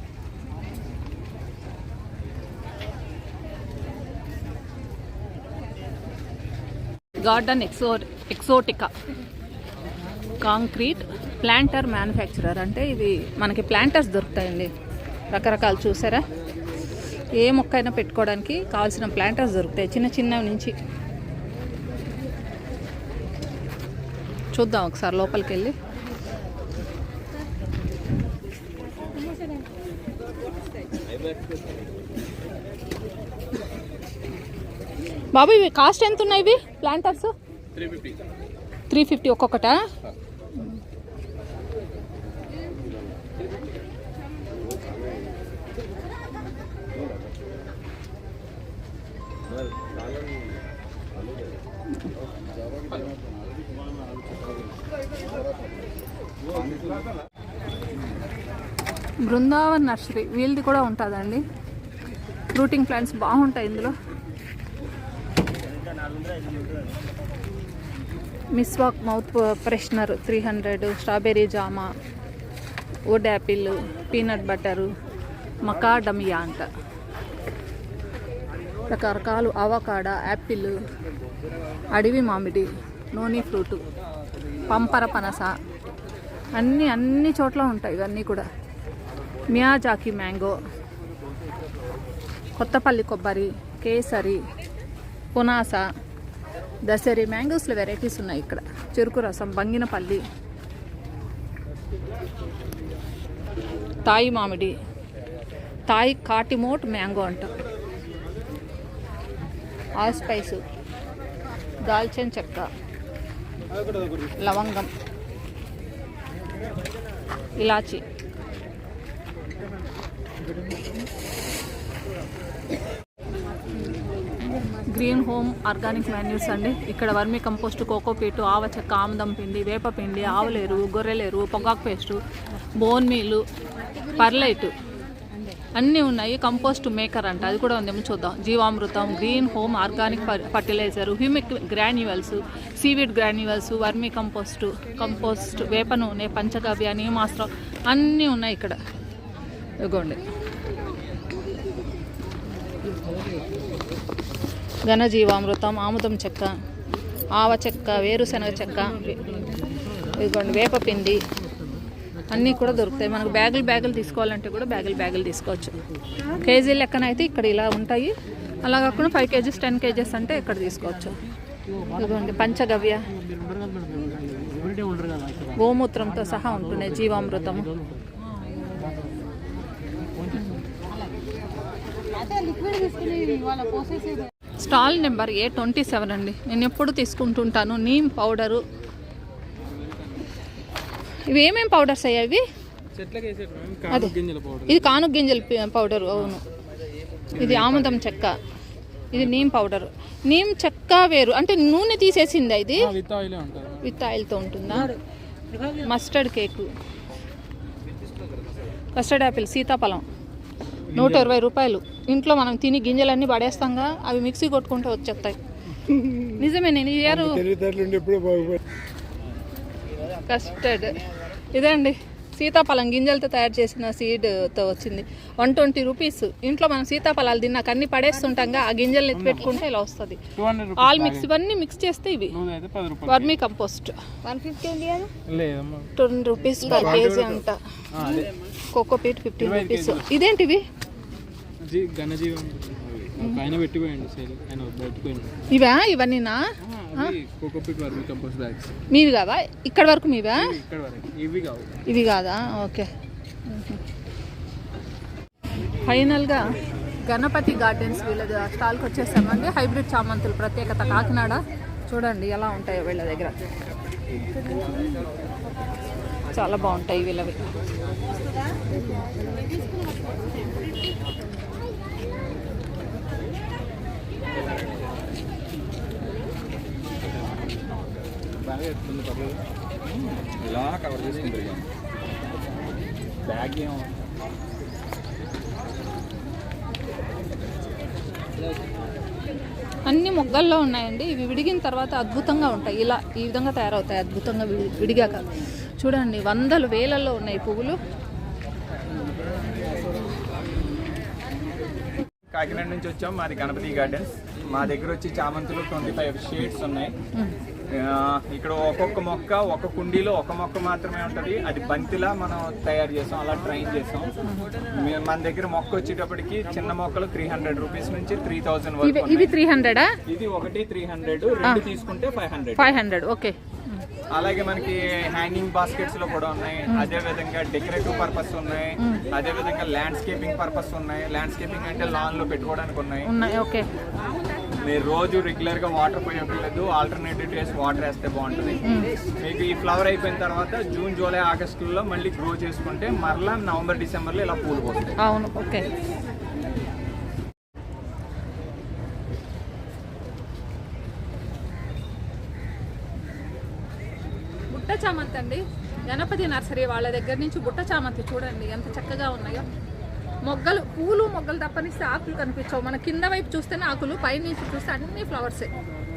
Garden exotica concrete planter manufacturer. అంటే ఇవి మనకి ప్లాంటర్స్ దొరుకుతాయండి రకరకాలు. చూసారా, ఏ మొక్క అయినా పెట్టుకోవడానికి కావాల్సిన ప్లాంటర్స్ దొరుకుతాయి చిన్న చిన్న నుంచి. చూద్దాం ఒకసారి లోపలికి వెళ్ళి. బాబు ఇవి కాస్ట్ ఎంత ఉన్నాయి? ఇవి ప్లాంటర్స్ 350 ఒక్కొక్కటా? బృందావన్ నర్సరీ వీళ్ళది కూడా ఉంటుందండి. ఫ్రూటింగ్ ప్లాంట్స్ బాగుంటాయి ఇందులో. మిస్వాక్ మౌత్ ఫ్రెషనర్ 300, స్ట్రాబెర్రీ జామా, wood apple, peanut butter, macadamia అంట. రకరకాలు అవకాడ, యాపిల్, అడవి మామిడి, నోని ఫ్రూటు, పంపర పనస అన్ని చోట్ల ఉంటాయి ఇవన్నీ కూడా. మియాజాకి మ్యాంగో, కొత్తపల్లి కొబ్బరి, కేసరి, పునాస, దసరి మ్యాంగోస్లో వెరైటీస్ ఉన్నాయి ఇక్కడ. చెరుకు రసం, బంగినపల్లి, తాయి మామిడి, తాయి కాటిమోట్ మ్యాంగో అంట. ఆల్ స్పైసు, దాల్చిన చెక్క, లవంగం, ఇలాచి. గ్రీన్ హోమ్ ఆర్గానిక్ మాన్యూర్స్ అండి. ఇక్కడ వర్మీ కంపోస్ట్, కోకోపీటు, ఆవ చెక్క, ఆముదం పిండి, వేపపిండి, ఆవులేరు, గొర్రెలేరు, పొగాకు పేస్టు, బోన్ మీలు, పర్లైట్ అన్నీ ఉన్నాయి. కంపోస్ట్ మేకర్ అంట, అది కూడా ఉందేమో చూద్దాం. జీవామృతం, green home organic fertiliser, humic granules, seaweed granules, vermi compost, వేప నూనె, పంచగవ్య, నీమాస్త్రం అన్నీ ఉన్నాయి ఇక్కడ. ఇదిగోండి ఘనజీవామృతం, ఆముదం చెక్క, ఆవ చెక్క, వేరుశనగ చెక్క, ఇదిగోండి వేపపిండి అన్నీ కూడా దొరుకుతాయి. మనకు బ్యాగులు తీసుకోవాలంటే కూడా బ్యాగులు తీసుకోవచ్చు. కేజీ లెక్కన అయితే ఇక్కడ ఇలా ఉంటాయి. అలా కాకుండా 5 kgs 10 kgs అంటే ఇక్కడ తీసుకోవచ్చు. ఇదిగోండి పంచగవ్య, గోమూత్రంతో సహా ఉంటున్నాయి జీవామృతము. స్టాల్ నెంబర్ A27 అండి. నేను ఎప్పుడు తీసుకుంటుంటాను. Neem powder. ఇవి ఏమేమి పౌడర్స్ అయ్యాయి ఇవి? అదే ఇది కానుగ గింజల పౌడరు. అవును, ఇది ఆముదం చెక్క, ఇది నీమ్ పౌడర్. నీమ్ చెక్క వేరు అంటే నూనె తీసేసిందా ఇది? విత్ ఆయిల్తో ఉంటుందా? మస్టర్డ్ కేకు, కస్టర్డ్ యాపిల్, సీతాఫలం 120 రూపాయలు. ఇంట్లో మనం తిని గింజలన్నీ పడేస్తాంగా, అవి మిక్సీ కొట్టుకుంటే వచ్చేస్తాయి. నిజమే, నేను ఇయర్ కస్టర్డ్ ఇదండి, సీతాఫలం గింజలతో తయారు చేసిన సీడ్తో వచ్చింది. 120 రూపీస్. ఇంట్లో మనం సీతాఫలాలు తిన్నాక అన్ని పడేస్తుంటాంగా, ఆ గింజలు ఎత్తి పెట్టుకుంటే ఇలా వస్తుంది. ఆల్ మిక్స్, ఇవన్నీ మిక్స్ చేస్తే ఇవి vermi compost. 10 rupees per kg అంట. Cocopeat 15 rupees. ఇదేంటివి? ఇవా? ఇవన్నీనా? మీవి కావా? ఇక్కడ వరకు మీవా? ఇవి కాదా? ఓకే. ఫైనల్గా గణపతి గార్డెన్స్ వీళ్ళ స్టాల్కి వచ్చేసామండి. హైబ్రిడ్ చామంతులు ప్రత్యేకత కాకినాడ. చూడండి ఎలా ఉంటాయో వీళ్ళ దగ్గర, చాలా బాగుంటాయి వీళ్ళవి. ఇలా కవర్ చేసుకుంటారు బ్యాగ్ ఏమో. అన్ని మొగ్గల్లో ఉన్నాయండి. ఇవి విడిగిన తర్వాత అద్భుతంగా ఉంటాయి. ఇలా ఈ విధంగా తయారవుతాయి అద్భుతంగా విడిగాక. చూడండి, వందలు వేలల్లో ఉన్నాయి పువ్వులు. కాకినాడ నుంచి వచ్చాం. మాది గణపతి గార్డెన్స్. మా దగ్గర వచ్చి చామంతులు 25 షేడ్స్ ఉన్నాయి. ఇక్కడ ఒక్కొక్క మొక్క ఒక కుండీలో ఒక మొక్క మాత్రమే ఉంటుంది. అది బంతిలా మనం తయారు చేసాం, అలా ట్రైన్ చేసాం. మన దగ్గర మొక్క వచ్చేటప్పటికి చిన్న మొక్కలు 300 రూపీస్ నుంచి 3000 వరకు. ఇవి 300? ఇది ఒకటి 300, రెండు తీసుకుంటే 500. ఓకే. అలాగే మనకి హ్యాంగింగ్ బాస్కెట్స్ లో కూడా ఉన్నాయి. అదే విధంగా డెకరేటివ్ పర్పస్ ఉన్నాయి. అదే విధంగా ల్యాండ్స్కేపింగ్ పర్పస్ ఉన్నాయి. ల్యాండ్స్కేపింగ్ అంటే లాన్ లో పెట్టుకోవడానికి ఉన్నాయి. ఓకే. మీరు రోజు రెగ్యులర్ గా వాటర్ పోయలేదు, ఆల్టర్నేటివ్ డేస్ వాటర్ వేస్తే బాగుంటుంది. మీకు ఈ ఫ్లవర్ అయిపోయిన తర్వాత జూన్, జూలై, ఆగస్టులో మళ్ళీ గ్రో చేసుకుంటే మరలా నవంబర్, డిసెంబర్లో ఇలా పూలు పోతాయి. అవును. ఓకే. బుట్ట చామంతి అండి, గణపతి నర్సరీ వాళ్ళ దగ్గర నుంచి బుట్ట చామంతి చూడండి ఎంత చక్కగా ఉన్నాయో. మొగ్గలు, పూలు మొగ్గలు తప్పనిస్తే ఆకులు కనిపించవు. మన కింద వైపు చూస్తేనే ఆకులు, పైనుంచి చూస్తే అన్ని ఫ్లవర్సే.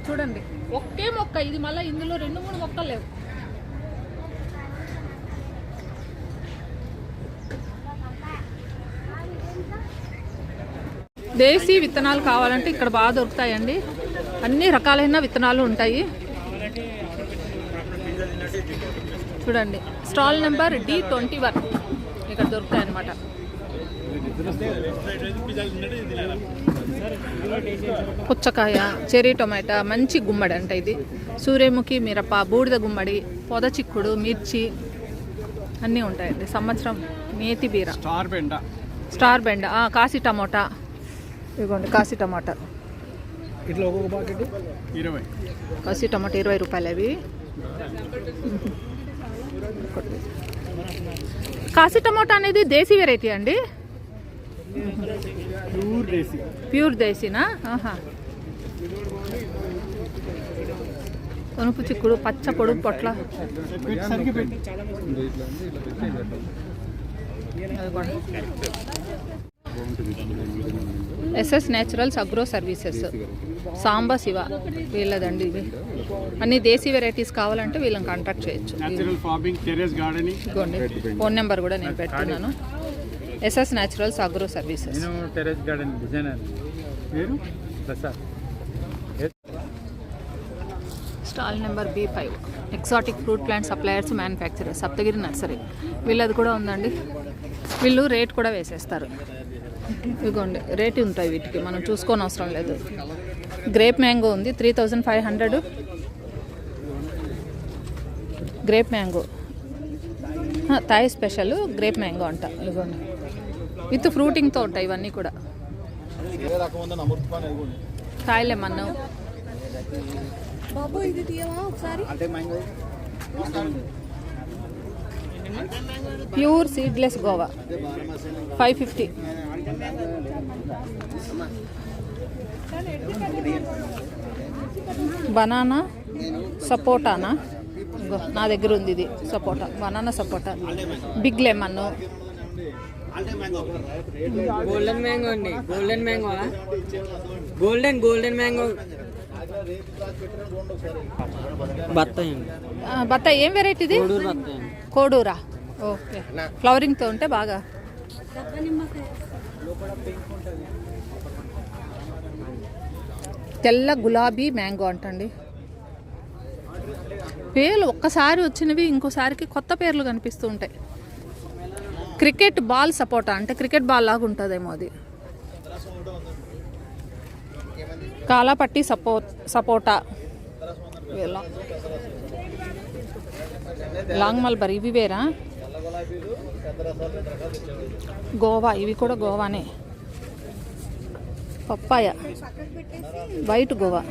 చూడండి, ఒకే మొక్క ఇది, మళ్ళీ ఇందులో 2-3 మొక్కలు లేవు. దేశీ విత్తనాలు కావాలంటే ఇక్కడ బాగా దొరుకుతాయండి. అన్ని రకాలైన విత్తనాలు ఉంటాయి. చూడండి, స్టాల్ నెంబర్ D21 ఇక్కడ దొరుకుతాయి అన్నమాట. పుచ్చకాయ, చెరీ టొమాటో, మంచి గుమ్మడి అంట ఇది. సూర్యముఖి, మిరప, బూడిద గుమ్మడి, పొద చిక్కుడు, మిర్చి అన్నీ ఉంటాయండి. సంవత్సరం మేతి బీర, స్టార్ బెండ, కాశీ టమోటా. ఇదిగోండి కాశీ టమాటా. ఇట్లా ఒక్కొక్క ప్యాకెట్ 20. కాశీ టమాటా 20 రూపాయలు అవి. కాశీ టమాటా అనేది దేశీ వెరైటీ అండి. ప్యూర్ దేశీనా? కొనుపు చిక్కుడు, పచ్చ పొడుగు పొట్ల. SS naturals agro services, Samba Siva వీళ్ళదండి. ఇవి అన్ని దేశీ వెరైటీస్ కావాలంటే వీళ్ళని కాంటాక్ట్ చేయొచ్చు. ఇదిగోండి, ఫోన్ నెంబర్ కూడా నేను పెడుతున్నాను. SS naturals agro services. Terrace garden designer మీరు Prasad. Stall number B5 exotic fruit plant suppliers manufacturer, Saptagiri nursery. వీళ్ళది కూడా ఉందండి. వీళ్ళు రేట్ కూడా వేసేస్తారు. ఇదిగోండి, రేట్ ఉంటాయి వీటికి, మనం చూసుకోని అవసరం లేదు. గ్రేప్ మ్యాంగో ఉంది 3500. Grape mango Thai special grape mango అంట. ఇదిగోండి, విత్ ఫ్రూటింగ్తో ఉంటాయి ఇవన్నీ కూడా. Thai lemon, pure seedless Goa 550. Banana సపోటానా, ఇగో నా దగ్గర ఉంది ఇది sapota, banana sapota. Big lemon, golden mango అండి. Golden mango, golden mango. బత్తాయి అండి. బత్తాయి ఏం వెరైటీ ఇది? కోడూరా. ఓకే, ఫ్లవరింగ్తో ఉంటే బాగా. తెల్ల గులాబీ మ్యాంగో అంటండి. పేర్లు ఒక్కసారి వచ్చినవి ఇంకోసారికి కొత్త పేర్లు కనిపిస్తూ ఉంటాయి. క్రికెట్ బాల్ సపోటా అంటే క్రికెట్ బాల్ లాగా ఉంటుందేమో అది. కాలాపట్టి సపోటా, లాంగ్ మల్బరీ, ఇవి వేరా? గోవా, ఇవి కూడా గోవానే. Papaya, white Goa.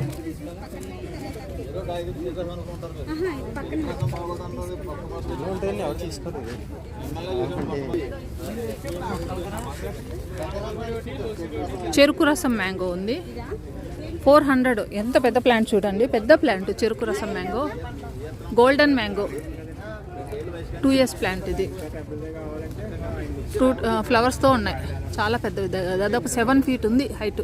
చెరుకు రసం మ్యాంగో ఉంది 400. ఎంత పెద్ద ప్లాంట్ చూడండి, పెద్ద ప్లాంట్ చెరుకు రసం mango. Golden mango 2 years plant ఇది. ఫ్రూట్ ఫ్లవర్స్తో ఉన్నాయి, చాలా పెద్దవి, దాదాపు 7 feet ఉంది హైట్.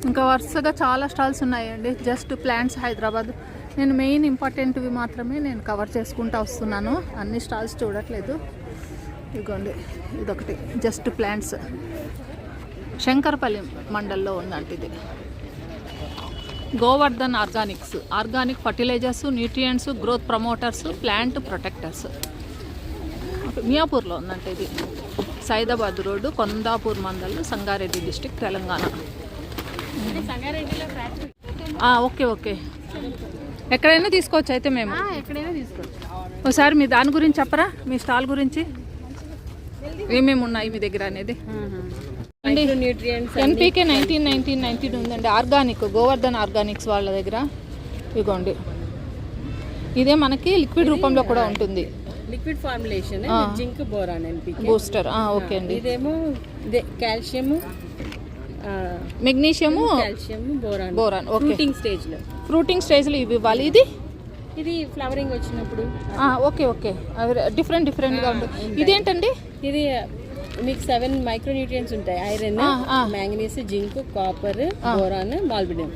ఇంకా వరుసగా చాలా స్టాల్స్ ఉన్నాయండి. Just plants Hyderabad. నేను మెయిన్ ఇంపార్టెంట్వి మాత్రమే నేను కవర్ చేసుకుంటూ వస్తున్నాను, అన్ని స్టాల్స్ చూడట్లేదు. ఇదిగోండి ఇదొకటి జస్ట్ ప్లాంట్స్. శంకరపల్లి మండల్లో ఉందంట ఇది. Govardhan organics, organic fertilisers, nutrients, growth promoters, plant protectors. మియాపూర్లో ఉందంట ఇది. Saidabad road, Kondapur mandal, Sangareddy district, Telangana. Okay okay, ఎక్కడైనా తీసుకోవచ్చు అయితే మేము. ఎక్కడైనా తీసుకోవచ్చు. ఒకసారి మీ దాని గురించి చెప్పరా, మీ స్టాల్ గురించి ఏమేమి ఉన్నాయి మీ దగ్గర అనేది. ఎన్పీకే 19 ఉందండి. ఆర్గానిక్, గోవర్ధన్ ఆర్గానిక్స్ వాళ్ళ దగ్గర. ఇదిగోండి, ఇదే మనకి లిక్విడ్ రూపంలో కూడా ఉంటుంది. Liquid formulation, zinc boron NPK booster. Okay అండి. ఇదేమో calcium, magnesium, calcium, boron. Boron. Okay, fruiting స్టేజ్లో ఇవి ఇవ్వాలి. ఇది ఫ్లవరింగ్ వచ్చినప్పుడు. ఓకే ఓకే, అవి డిఫరెంట్గా ఉంటుంది. ఇదేంటండి? ఇది మీకు 7 మైక్రోన్యూట్రియంట్స్ ఉంటాయి. Iron, manganese, zinc, copper, boron, molybdenum.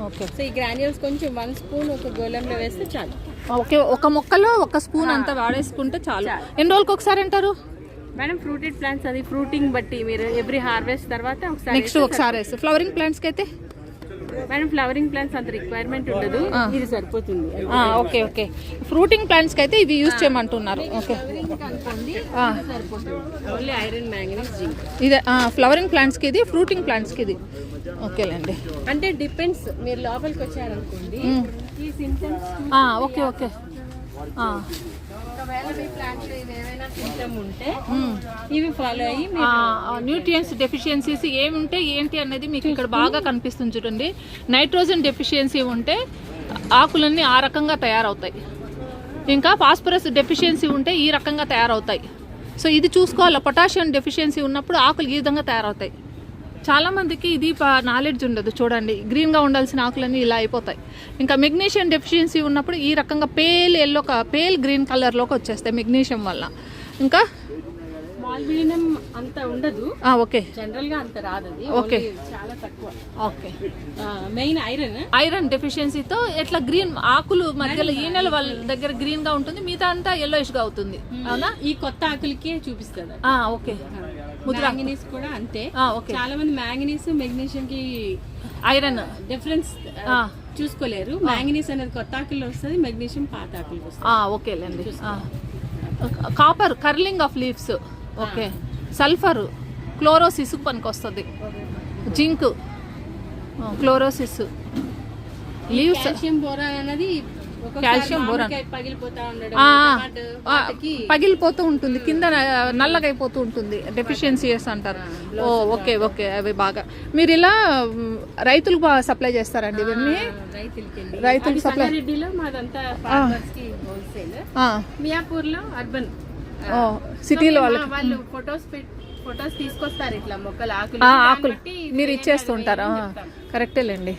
Okay. So ఈ గ్రాన్యూల్స్ కొంచెం 1 స్పూన్ ఒక గోళంలో వేస్తే చాలు. ఓకే, ఒక మొక్కలో 1 స్పూన్ అంతా వాడేసుకుంటే చాలు. ఎన్ని రోజులకి ఒకసారి అంటారు మేడం? ఫ్రూటెడ్ ప్లాంట్స్ అది ఫ్రూటింగ్ బట్టి మీరు ఎవ్రీ హార్వెస్ట్ తర్వాత నెక్స్ట్ ఒకసారి వేస్తారు. ఫ్లవరింగ్ ప్లాంట్స్కి అయితే మేడం ఫ్లవరింగ్ ప్లాంట్స్ అంత రిక్వైర్మెంట్ ఉండదు, ఇది సరిపోతుంది. ఓకే ఓకే, ఫ్రూటింగ్ ప్లాంట్స్కి అయితే ఇవి యూజ్ చేయమంటున్నారు. Okay, only iron, manganese, zinc. ఇదే ఫ్లవరింగ్ ప్లాంట్స్కి ఇది, ఫ్రూటింగ్ ప్లాంట్స్కి ఇది. ఓకేలేండి. అంటే డిపెండ్స్, మీరు లోపలికి వచ్చారనుకోండి ఈ సింప్టమ్స్. ఓకే ఓకే, ఒకవేళ మీ ప్లాంట్స్ ఏమైనా సింప్టమ్ ఉంటే ఇవి ఫాలో అయ్యి న్యూట్రియంట్స్ డెఫిషియన్సీస్ ఏమి ఉంటే ఏంటి అనేది మీకు ఇక్కడ బాగా కనిపిస్తుంది చూడండి. నైట్రోజన్ డెఫిషియన్సీ ఉంటే ఆకులన్నీ ఆ రకంగా తయారవుతాయి. ఇంకా ఫాస్ఫరస్ డెఫిషియన్సీ ఉంటే ఈ రకంగా తయారవుతాయి. సో ఇది చూసుకోవాలి. పొటాషియం డెఫిషియన్సీ ఉన్నప్పుడు ఆకులు ఈ విధంగా తయారవుతాయి. చాలామందికి ఇది నాలెడ్జ్ ఉండదు. చూడండి, గ్రీన్గా ఉండాల్సిన ఆకులన్నీ ఇలా అయిపోతాయి. ఇంకా మెగ్నీషియం డెఫిషియన్సీ ఉన్నప్పుడు ఈ రకంగా పేల్ గ్రీన్ కలర్లోకి వచ్చేస్తాయి మెగ్నీషియం వల్ల. ఇంకా మాల్బిడియం అంత ఉండదు. ఓకే, జనరల్ గా అంత రాదు, ఓకే, చాలా తక్కువ. ఓకే, మెయిన్ ఐరన్ డెఫిషియన్సీతో ఎట్లా గ్రీన్ ఆకులు మధ్యలో ఈ నెల వాళ్ళ దగ్గర గ్రీన్ గా ఉంటుంది, మిగతా అంతా yellowish గా అవుతుంది. అవునా? ఈ కొత్త ఆకులకే చూపిస్తుంది. ఓకే, మ్యాంగనీస్ కూడా అంతే. చాలా మంది మ్యాంగనీస్ మెగ్నీషియం కి ఐరన్ డిఫరెన్స్ చూసుకోలేరు. మ్యాంగనీస్ అనేది కొత్త ఆకుల్లో వస్తుంది, మెగ్నీషియం పాత ఆకులు వస్తుంది. ఓకేలేండి. Copper, curling of leaves. Okay, sulphur, chlorosis పనికి వస్తుంది. Zinc, chlorosis, leaves. Calcium boron అనేది కాల్షియం బోరాన్ పగిలిపోతా ఉండడం పగిలిపోతూ ఉంటుంది, కింద నల్లగా అయిపోతూ ఉంటుంది, డెఫిషియన్సీస్ అంటారు. ఓకే ఓకే, అవి బాగా మీరు ఇలా రైతులకు సప్లై చేస్తారండి ఇవన్నీ? రైతులకు సప్లై. రెడ్డిలో మాదంతా ఫార్మర్స్ కి హోల్సేల్, మియాపూర్ లో అర్బన్. సిటీలో వాళ్ళు ఫొటోస్ తీసుకొస్తారు, ఇట్లా మొక్కలు ఆకులు మీరు ఇచ్చేస్తుంటారా? కరెక్టేలేండి.